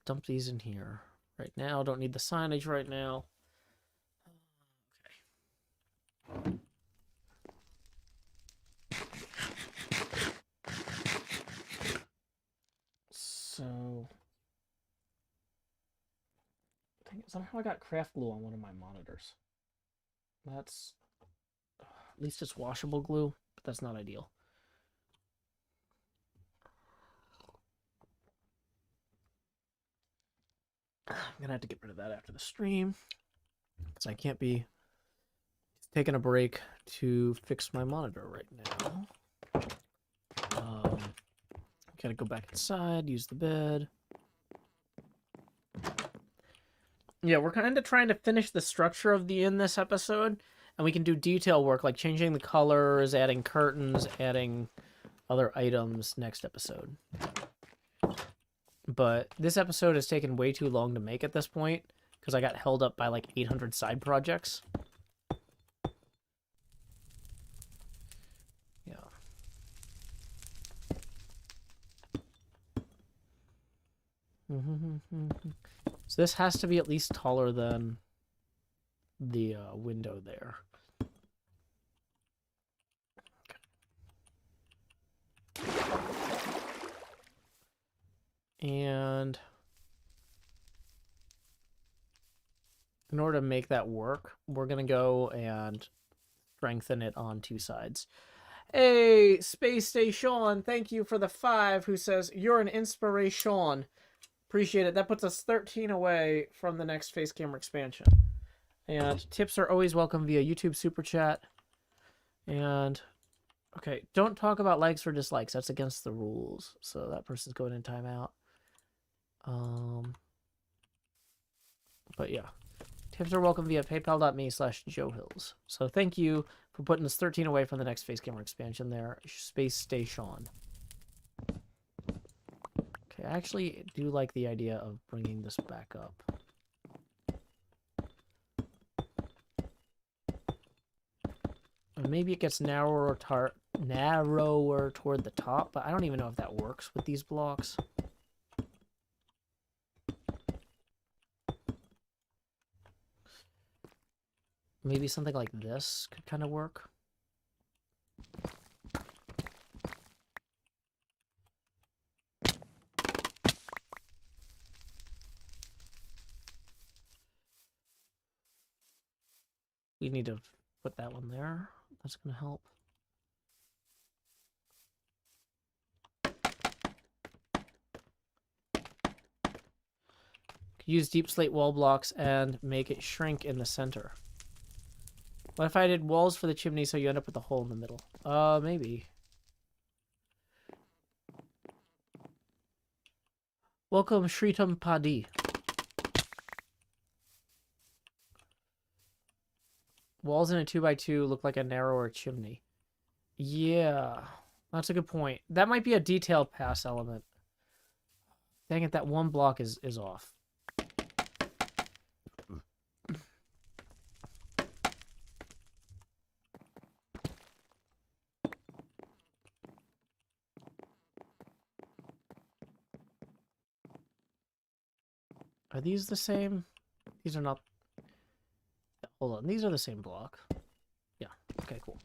dump these in here right now. Don't need the signage right now. Okay. Somehow I got craft glue on one of my monitors. That's... At least it's washable glue, but that's not ideal. I'm gonna have to get rid of that after the stream, because I can't be taking a break to fix my monitor right now. Gotta go back inside, use the bed. Yeah, we're kind of trying to finish the structure of the inn this episode, and we can do detail work like changing the colors, adding curtains, adding other items next episode. But this episode has taken way too long to make at this point because I got held up by like 800 side projects. Yeah. So this has to be at least taller than the window there. And in order to make that work, we're going to go and strengthen it on two sides. Hey, Space Station, thank you for the 5, who says, you're an inspiration. Appreciate it. That puts us 13 away from the next face camera expansion. And tips are always welcome via YouTube Super Chat. And, okay, don't talk about likes or dislikes. That's against the rules. So that person's going in timeout. But yeah, tips are welcome via paypal.me/JoeHills. So thank you for putting us 13 away from the next face camera expansion there, Space Station. Okay, I actually do like the idea of bringing this back up. And maybe it gets narrower toward the top, but I don't even know if that works with these blocks. Maybe something like this could kind of work. We need to put that one there. That's going to help. Use deep slate wall blocks and make it shrink in the center. What if I did walls for the chimney so you end up with a hole in the middle? Maybe. Welcome, Shritam Padi. Walls in a 2x2 look like a narrower chimney. Yeah, that's a good point. That might be a detail pass element. Dang it, that one block is off. Are these the same? These are not. Hold on, these are the same block. Yeah, okay, cool.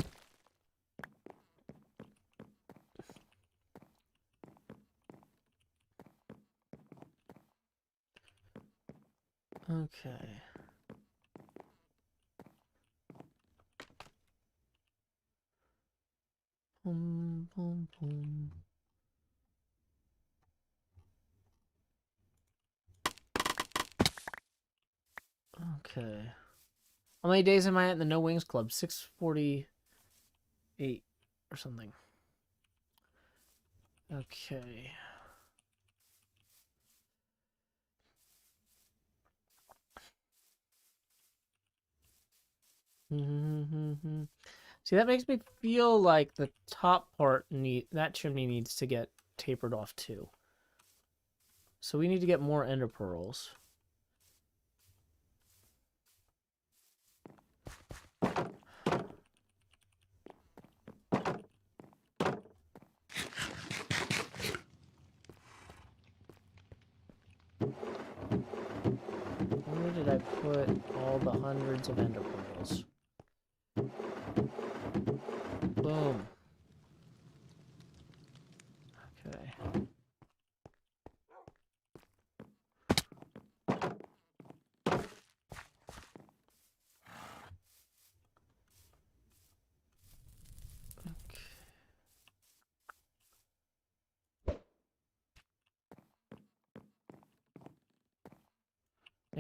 Okay. Boom, boom, boom. Okay. How many days am I at the No Wings Club? 648 or something. Okay. See, that makes me feel like the top part that chimney needs to get tapered off too. So we need to get more ender pearls. Where did I put all the hundreds of ender pearls? Boom. Okay.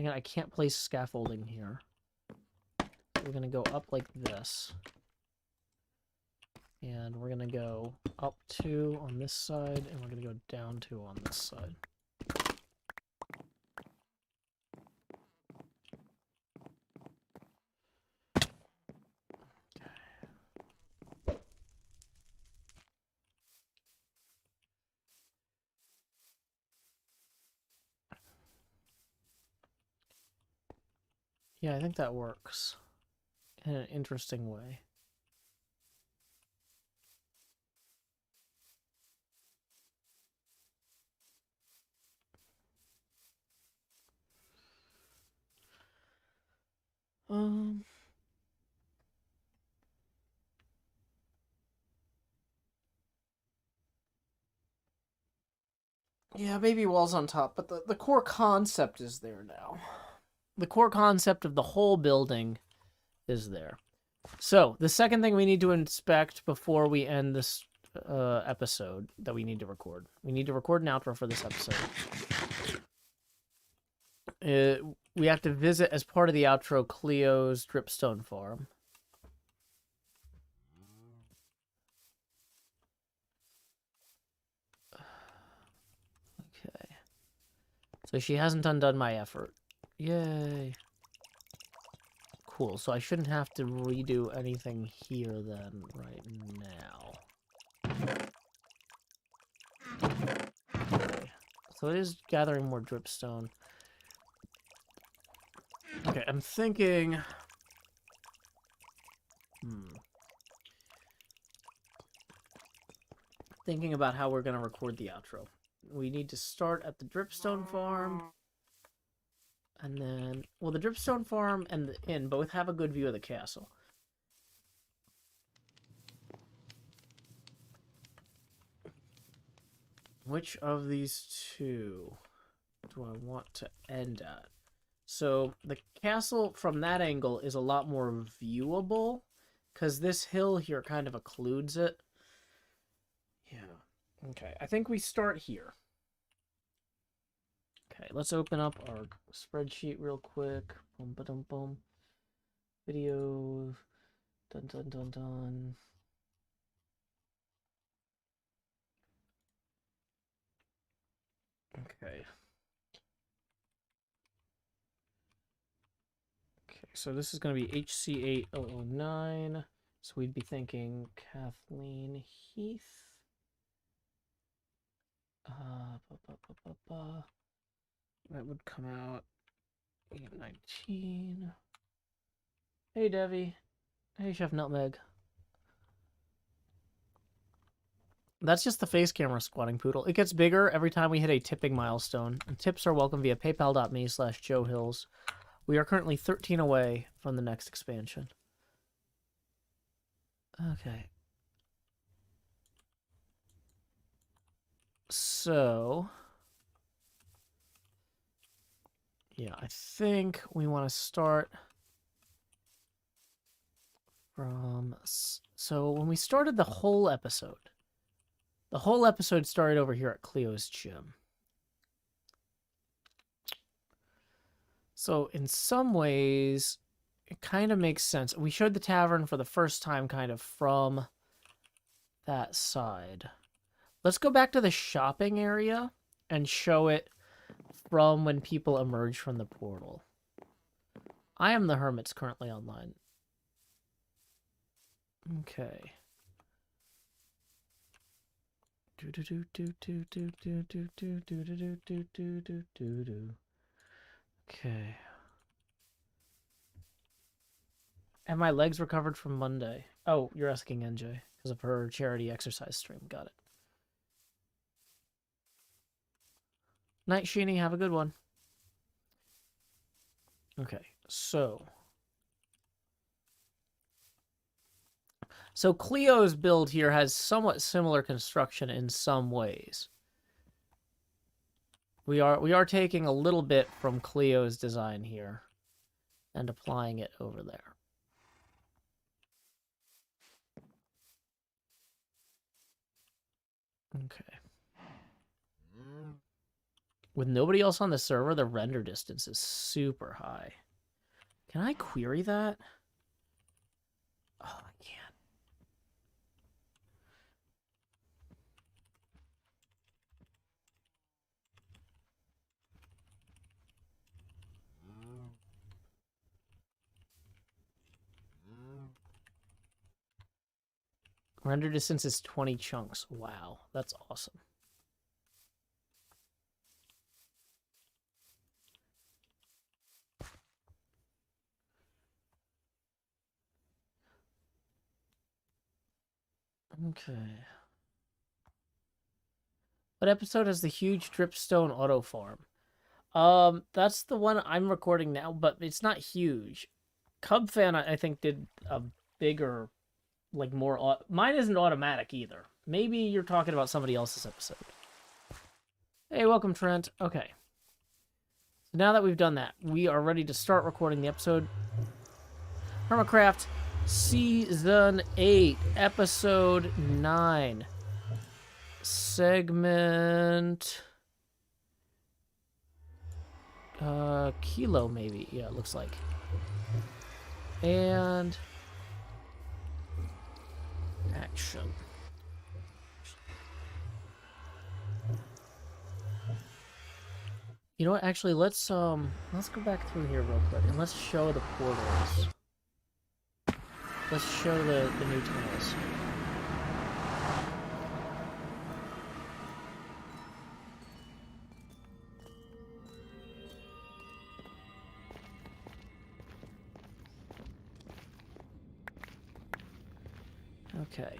Dang it, I can't place scaffolding here. We're gonna go up like this. And we're gonna go up 2 on this side, and we're gonna go down 2 on this side. Yeah, I think that works in an interesting way. Yeah, baby walls on top, but the core concept is there now. The core concept of the whole building is there. So, the second thing we need to inspect before we end this episode that we need to record. We need to record an outro for this episode. We have to visit, as part of the outro, Cleo's Dripstone farm. Okay. So she hasn't undone my effort. Yay. Cool, so I shouldn't have to redo anything here then right now. Okay. So it is gathering more dripstone. Okay, I'm thinking... Thinking about how we're going to record the outro. We need to start at the Dripstone farm. And then... Well, the Dripstone farm and the inn both have a good view of the castle. Which of these two do I want to end at? So, the castle from that angle is a lot more viewable, because this hill here kind of occludes it. Yeah. Okay, I think we start here. Okay, let's open up our spreadsheet real quick. Boom, ba-dum, boom. Video. Dun, dun, dun, dun. Okay. Okay, so this is going to be HC8009. So we'd be thinking Kathleen Heath. That would come out 819. Hey, Devi. Hey, Chef Nutmeg. That's just the face camera squatting poodle. It gets bigger every time we hit a tipping milestone. And tips are welcome via paypal.me/JoeHills. We are currently 13 away from the next expansion. Okay. So... yeah, I think we want to start from... So when we started the whole episode started over here at Cleo's gym. So in some ways, it kind of makes sense. We showed the tavern for the first time kind of from that side. Let's go back to the shopping area and show it from when people emerge from the portal. I am the hermits currently online. Okay. Okay. And my legs recovered from Monday. Oh, you're asking NJ because of her charity exercise stream. Got it. Night, Sheeny. Have a good one. Okay, so Cleo's build here has somewhat similar construction in some ways. We are taking a little bit from Cleo's design here and applying it over there. Okay. With nobody else on the server, the render distance is super high. Can I query that? Oh, I can't. Render distance is 20 chunks. Wow, that's awesome. Okay. What episode has the huge Dripstone auto farm? That's the one I'm recording now, but it's not huge. Cub Fan, I think, did a bigger, like more. Mine isn't automatic either. Maybe you're talking about somebody else's episode. Hey, welcome, Trent. Okay. So now that we've done that, we are ready to start recording the episode. HermitCraft, Season 8, Episode 9. Segment... Kilo, maybe. Yeah, it looks like. And... action. You know what? Actually, let's go back through here real quick and let's show the portals. Let's show the new tunnels. Okay.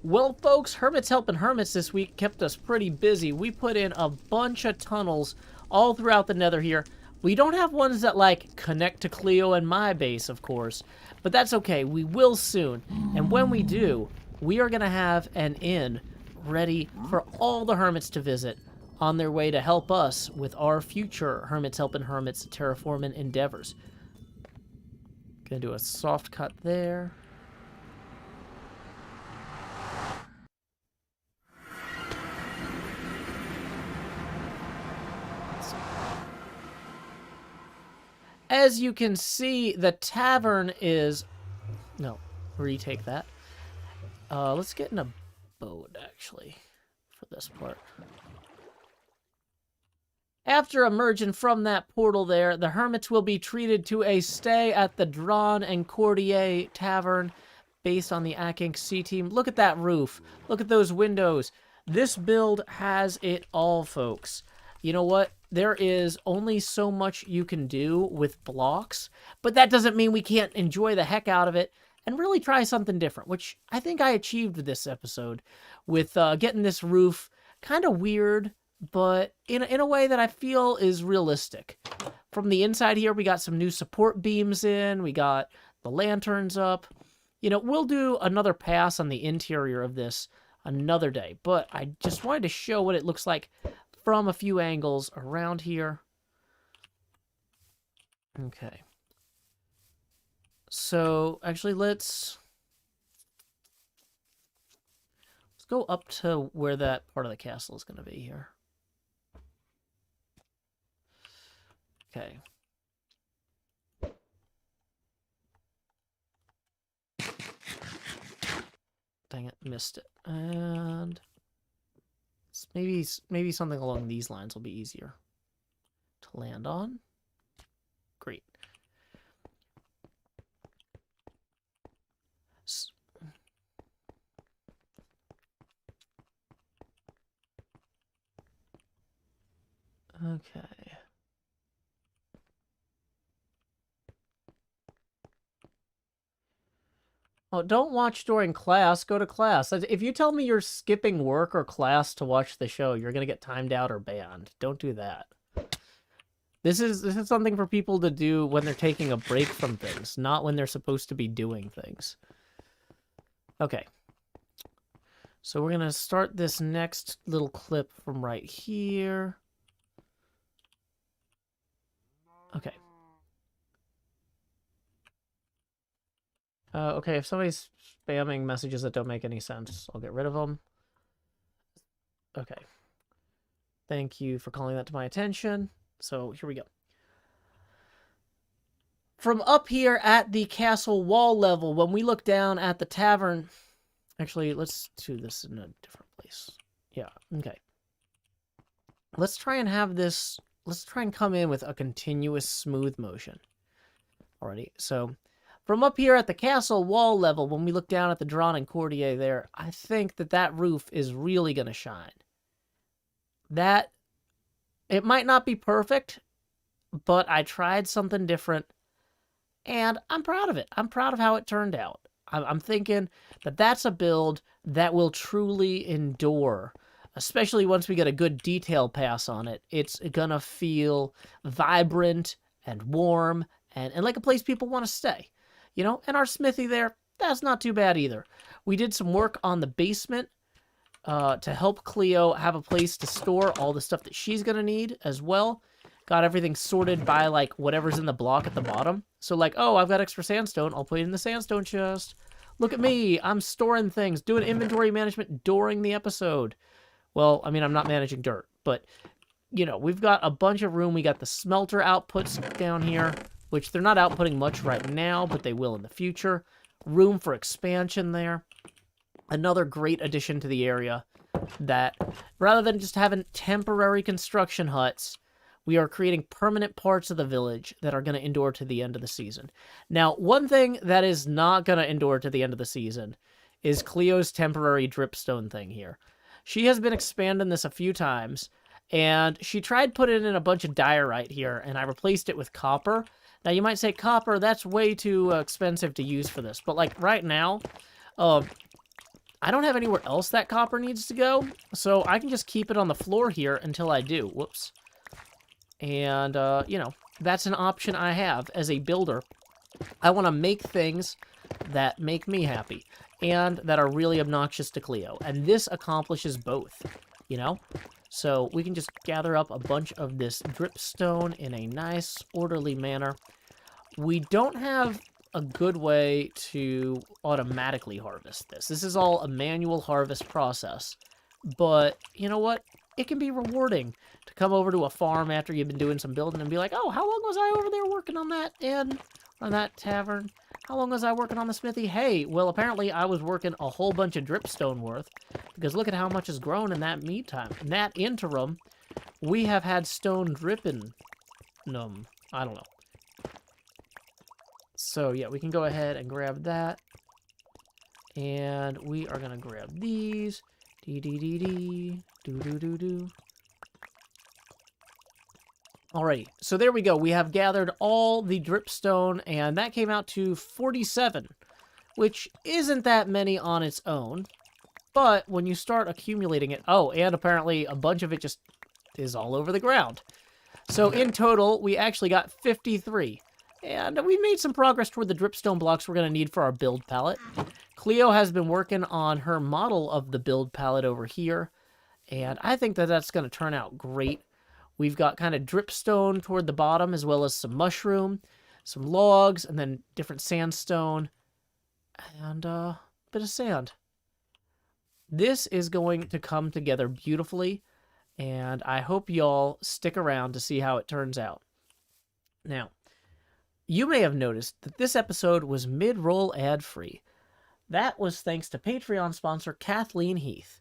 Well, folks, Hermit's Helping Hermits this week kept us pretty busy. We put in a bunch of tunnels all throughout the nether here. We don't have ones that, like, connect to Cleo and my base, of course. But that's okay. We will soon. And when we do, we are going to have an inn ready for all the hermits to visit on their way to help us with our future Hermit's Helping Hermits terraforming endeavors. Gonna do a soft cut there. As you can see, the tavern is... No, retake that. Let's get in a boat, actually, for this part. After emerging from that portal there, the hermits will be treated to a stay at the Drawn and Courtier Tavern based on the Akinc C team. Look at that roof. Look at those windows. This build has it all, folks. You know what? There is only so much you can do with blocks, but that doesn't mean we can't enjoy the heck out of it and really try something different, which I think I achieved this episode with getting this roof kind of weird, but in a way that I feel is realistic. From the inside here, we got some new support beams in. We got the lanterns up. You know, we'll do another pass on the interior of this another day, but I just wanted to show what it looks like from a few angles around here. Okay. So, actually, let's go up to where that part of the castle is going to be here. Okay. Dang it, missed it. And maybe something along these lines will be easier to land on. Great. Okay. Oh, don't watch during class. Go to class. If you tell me you're skipping work or class to watch the show, you're going to get timed out or banned. Don't do that. This is something for people to do when they're taking a break from things, not when they're supposed to be doing things. Okay. So we're going to start this next little clip from right here. Okay. Okay, if somebody's spamming messages that don't make any sense, I'll get rid of them. Okay. Thank you for calling that to my attention. So here we go. From up here at the castle wall level, when we look down at the tavern... Actually, let's do this in a different place. Yeah, okay. Let's try and have this... Let's try and come in with a continuous smooth motion. Alrighty, so... From up here at the castle wall level, when we look down at the drawn and courtier there, I think that that roof is really going to shine. That... It might not be perfect, but I tried something different, and I'm proud of it. I'm proud of how it turned out. I'm thinking that that's a build that will truly endure, especially once we get a good detail pass on it. It's going to feel vibrant and warm and like a place people want to stay. You know, and our smithy there, that's not too bad either. We did some work on the basement to help Cleo have a place to store all the stuff that she's going to need as well. Got everything sorted by, like, whatever's in the block at the bottom. So, like, oh, I've got extra sandstone. I'll put it in the sandstone chest. Look at me. I'm storing things, doing inventory management during the episode. Well, I mean, I'm not managing dirt, but, you know, we've got a bunch of room. We got the smelter outputs down here, which they're not outputting much right now, but they will in the future. Room for expansion there. Another great addition to the area that, rather than just having temporary construction huts, we are creating permanent parts of the village that are going to endure to the end of the season. Now, one thing that is not going to endure to the end of the season is Cleo's temporary dripstone thing here. She has been expanding this a few times, and she tried putting in a bunch of diorite here, and I replaced it with copper. Now, you might say, copper, that's way too expensive to use for this. But, like, right now, I don't have anywhere else that copper needs to go, so I can just keep it on the floor here until I do. Whoops. And, you know, that's an option I have as a builder. I want to make things that make me happy and that are really obnoxious to Cleo. And this accomplishes both, you know? So we can just gather up a bunch of this dripstone in a nice, orderly manner. We don't have a good way to automatically harvest this. This is all a manual harvest process. But, you know what? It can be rewarding to come over to a farm after you've been doing some building and be like, oh, how long was I over there working on that inn, on that tavern? How long was I working on the smithy? Hey, well, apparently I was working a whole bunch of dripstone worth, because look at how much has grown in that meantime. In that interim, we have had stone dripping. I don't know. So, yeah, we can go ahead and grab that. And we are going to grab these. Dee-dee-dee-dee. Do-do-do-do. Alrighty, so there we go. We have gathered all the dripstone, and that came out to 47, which isn't that many on its own. But when you start accumulating it... Oh, and apparently a bunch of it just is all over the ground. So in total, we actually got 53. And we made some progress toward the dripstone blocks we're going to need for our build palette. Cleo has been working on her model of the build palette over here. And I think that that's going to turn out great. We've got kind of dripstone toward the bottom, as well as some mushroom, some logs, and then different sandstone, and a bit of sand. This is going to come together beautifully, and I hope y'all stick around to see how it turns out. Now, you may have noticed that this episode was mid-roll ad-free. That was thanks to Patreon sponsor Kathleen Heath.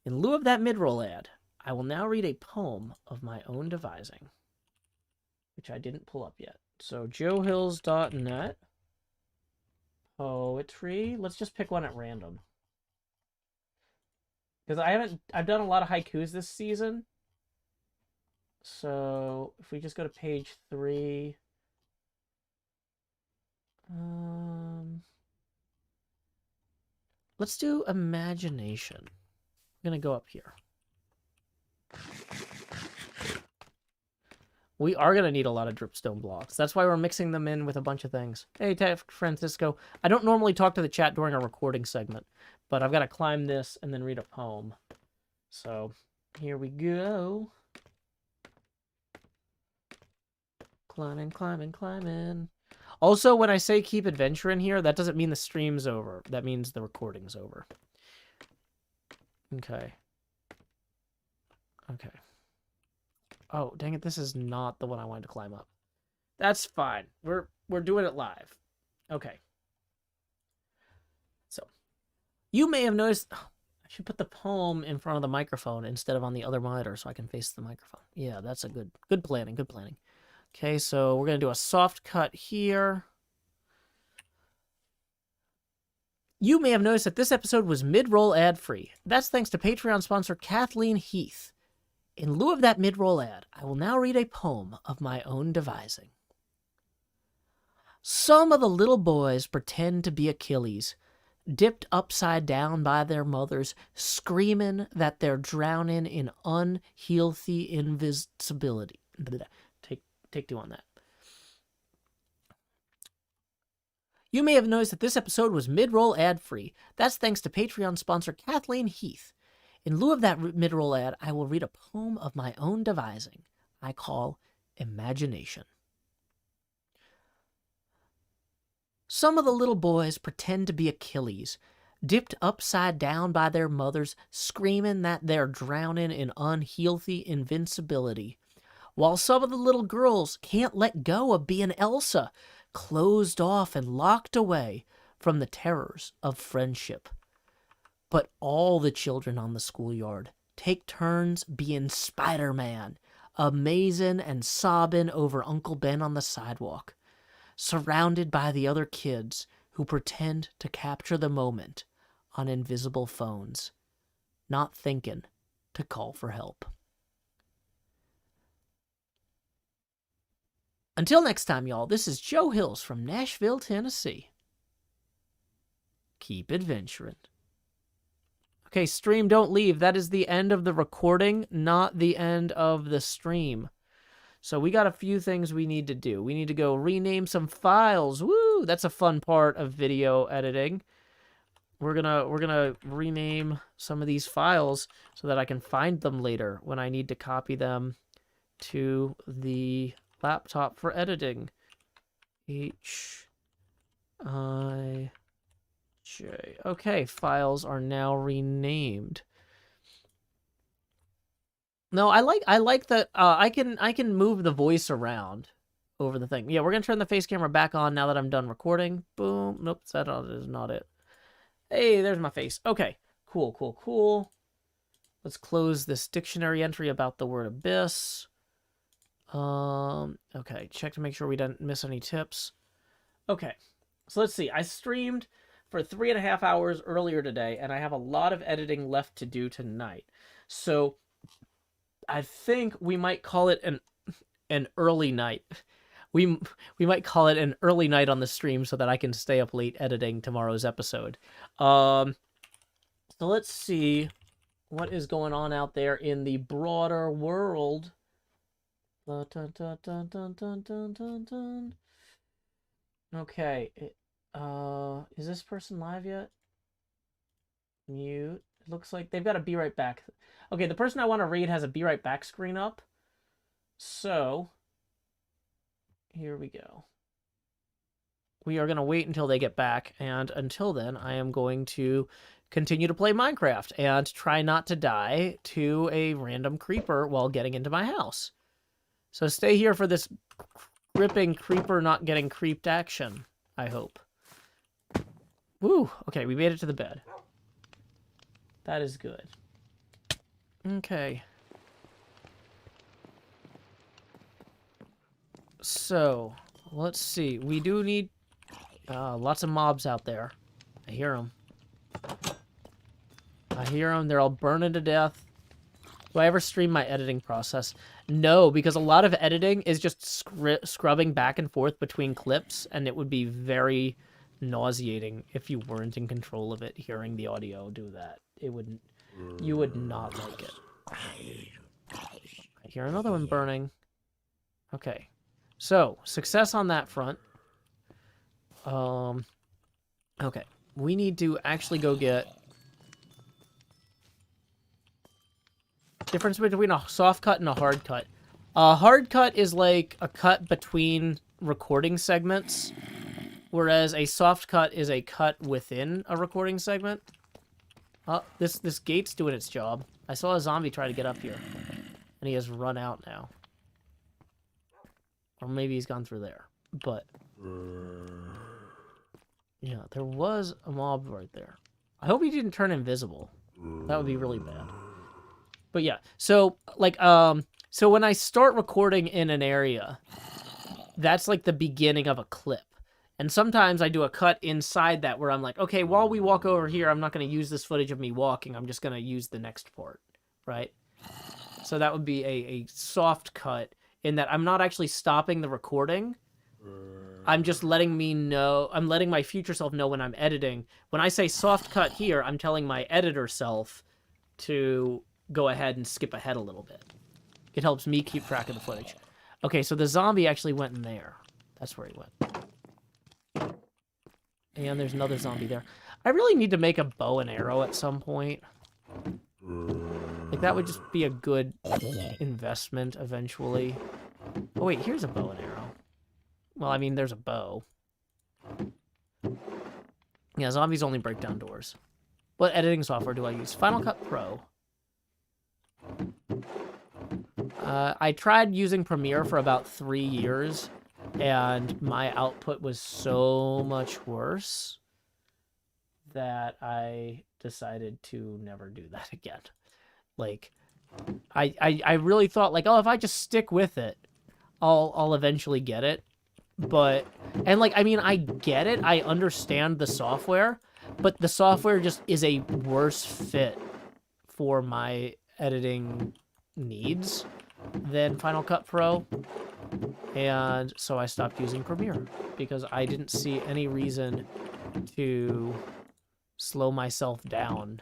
In lieu of that mid-roll ad, I will now read a poem of my own devising, which I didn't pull up yet. So, joehills.net, poetry. Let's just pick one at random. Because I've done a lot of haikus this season. So, if we just go to page 3. Let's do imagination. I'm going to go up here. We are going to need a lot of dripstone blocks. That's why we're mixing them in with a bunch of things. Hey, Francisco. I don't normally talk to the chat during a recording segment, but I've got to climb this and then read a poem. So, here we go. Climbing, climbing, climbing. Also, when I say keep adventuring here, that doesn't mean the stream's over. That means the recording's over. Okay. Okay. Oh, dang it, this is not the one I wanted to climb up. That's fine. We're doing it live. Okay. So, you may have noticed... Oh, I should put the poem in front of the microphone instead of on the other monitor so I can face the microphone. Yeah, that's a good planning, good planning. Okay, so we're going to do a soft cut here. You may have noticed that this episode was mid-roll ad-free. That's thanks to Patreon sponsor Kathleen Heath. In lieu of that mid-roll ad, I will now read a poem of my own devising. Some of the little boys pretend to be Achilles, dipped upside down by their mothers, screaming that they're drowning in unhealthy invisibility. Take two on that. You may have noticed that this episode was mid-roll ad-free. That's thanks to Patreon sponsor Kathleen Heath. In lieu of that mid-roll ad, I will read a poem of my own devising. I call Imagination. Some of the little boys pretend to be Achilles, dipped upside down by their mothers, screaming that they're drowning in unhealthy invincibility, while some of the little girls can't let go of being Elsa, closed off and locked away from the terrors of friendship. But all the children on the schoolyard take turns being Spider-Man, amazing and sobbing over Uncle Ben on the sidewalk, surrounded by the other kids who pretend to capture the moment on invisible phones, not thinking to call for help. Until next time, y'all, this is Joe Hills from Nashville, Tennessee. Keep adventuring. Okay, stream, don't leave. That is the end of the recording, not the end of the stream. So we got a few things we need to do. We need to go rename some files. Woo! That's a fun part of video editing. We're gonna rename some of these files so that I can find them later when I need to copy them to the laptop for editing. H-I-J. Okay, files are now renamed. No, I like that I can move the voice around over the thing. Yeah, we're gonna turn the face camera back on now that I'm done recording. Boom. Nope, that is not it. Hey, there's my face. Okay, cool. Let's close this dictionary entry about the word abyss. Okay, check to make sure we didn't miss any tips. Okay, so let's see. I streamed for 3.5 hours earlier today, and I have a lot of editing left to do tonight. So I think we might call it an early night. We might call it an early night on the stream so that I can stay up late editing tomorrow's episode. So let's see what is going on out there in the broader world. Okay. Is this person live yet? Mute. It looks like they've got a be right back. Okay, the person I want to read has a be right back screen up. So, here we go. We are going to wait until they get back, and until then, I am going to continue to play Minecraft and try not to die to a random creeper while getting into my house. So stay here for this gripping creeper not getting creeped action, I hope. Woo! Okay, we made it to the bed. That is good. Okay. So, let's see. We do need lots of mobs out there. I hear them. They're all burning to death. Do I ever stream my editing process? No, because a lot of editing is just scrubbing back and forth between clips, and it would be very nauseating if you weren't in control of it, hearing the audio do that. It wouldn't. You would not like it. I hear another one burning. Okay. So, success on that front. Okay. We need to actually go get... Difference between a soft cut and a hard cut. A hard cut is like a cut between recording segments, whereas a soft cut is a cut within a recording segment. This gate's doing its job. I saw a zombie try to get up here. And he has run out now. Or maybe he's gone through there. But yeah, there was a mob right there. I hope he didn't turn invisible. That would be really bad. But yeah, so like so when I start recording in an area, that's like the beginning of a clip. And sometimes I do a cut inside that where I'm like, okay, while we walk over here, I'm not going to use this footage of me walking. I'm just going to use the next part, right? So that would be a soft cut in that I'm not actually stopping the recording. I'm just letting me know, I'm letting my future self know when I'm editing. When I say soft cut here, I'm telling my editor self to go ahead and skip ahead a little bit. It helps me keep track of the footage. Okay, so the zombie actually went in there. That's where he went. And there's another zombie there. I really need to make a bow and arrow at some point. Like, that would just be a good investment eventually. Oh, wait, here's a bow and arrow. Well, I mean, there's a bow. Yeah, zombies only break down doors. What editing software do I use? Final Cut Pro. I tried using Premiere for about 3 years, and my output was so much worse that I decided to never do that again. Like, I really thought, like, oh, if I just stick with it, I'll eventually get it. But, and like, I mean, I get it. I understand the software, but the software just is a worse fit for my editing needs than Final Cut Pro. And so I stopped using Premiere because I didn't see any reason to slow myself down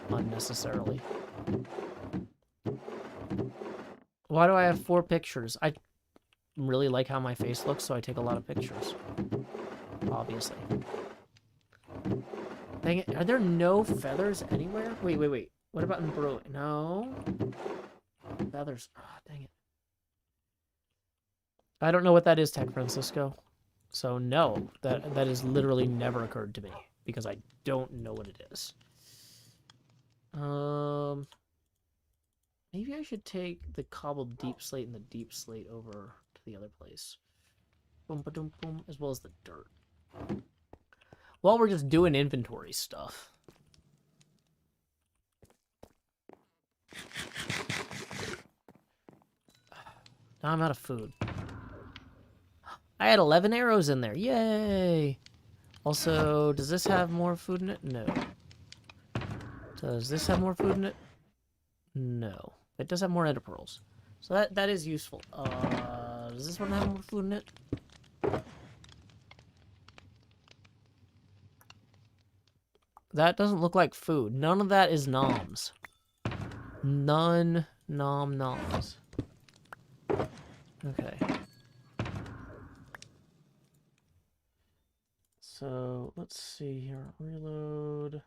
unnecessarily. Why do I have 4 pictures? I really like how my face looks, so I take a lot of pictures. Obviously. Dang it, are there no feathers anywhere? Wait. What about in Bro? No. Feathers. Oh, dang it. I don't know what that is, Tech Francisco. So no, that has literally never occurred to me because I don't know what it is. Maybe I should take the cobbled deep slate and the deep slate over to the other place. Boom, ba-doom, boom, as well as the dirt. While we're just doing inventory stuff. Now I'm out of food. I had 11 arrows in there. Yay! Also, does this have more food in it? No. Does this have more food in it? No. It does have more ender pearls. So that is useful. Does this one have more food in it? That doesn't look like food. None of that is noms. None noms. Okay. So, let's see here. Reload.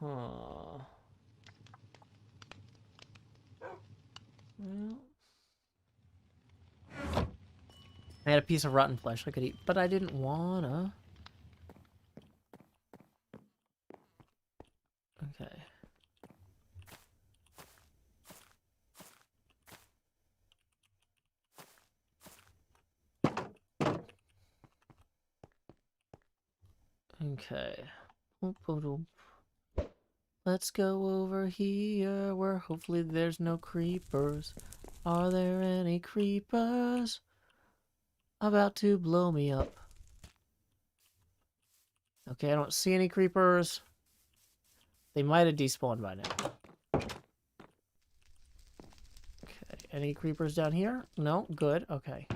Huh. Well, I had a piece of rotten flesh I could eat, but I didn't wanna. Okay. Okay. Let's go over here where hopefully there's no creepers. Are there any creepers about to blow me up? Okay, I don't see any creepers. They might have despawned by now. Okay, any creepers down here? No? Good, okay.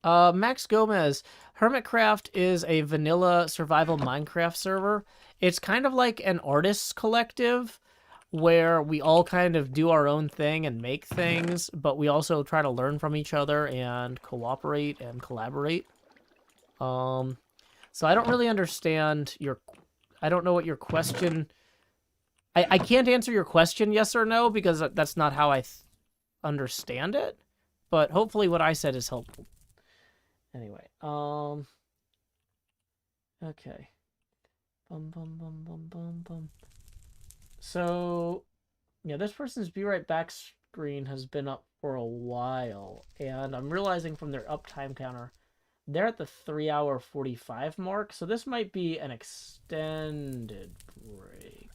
Max Gomez, HermitCraft is a vanilla survival Minecraft server. It's kind of like an artists collective where we all kind of do our own thing and make things, but we also try to learn from each other and cooperate and collaborate. So I don't really understand I don't know what your question... I can't answer your question yes or no because that's not how I understand it. But hopefully what I said is helpful. Anyway, okay. So, yeah, this person's Be Right Back screen has been up for a while, and I'm realizing from their uptime counter, they're at the 3-hour 45 mark, so this might be an extended break.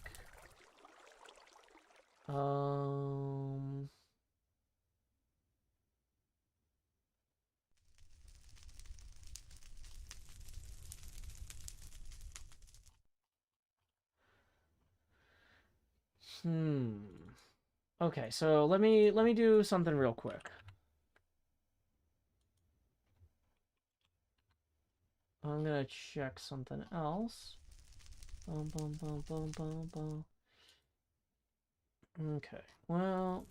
Okay, so let me do something real quick. I'm gonna check something else. Okay, well,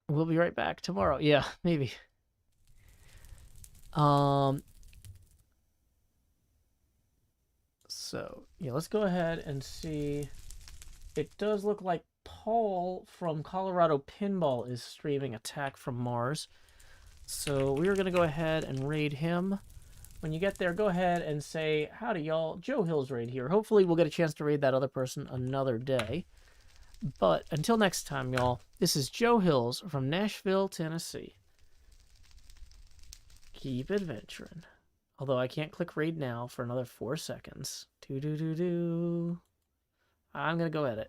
we'll be right back tomorrow. Yeah, maybe. So, yeah, let's go ahead and see. It does look like Paul from Colorado Pinball is streaming Attack from Mars. So we're going to go ahead and raid him. When you get there, go ahead and say, howdy, y'all. Joe Hill's raid here. Hopefully we'll get a chance to raid that other person another day. But until next time, y'all, this is Joe Hills from Nashville, Tennessee. Keep adventuring. Although I can't click raid now for another 4 seconds. I'm going to go edit.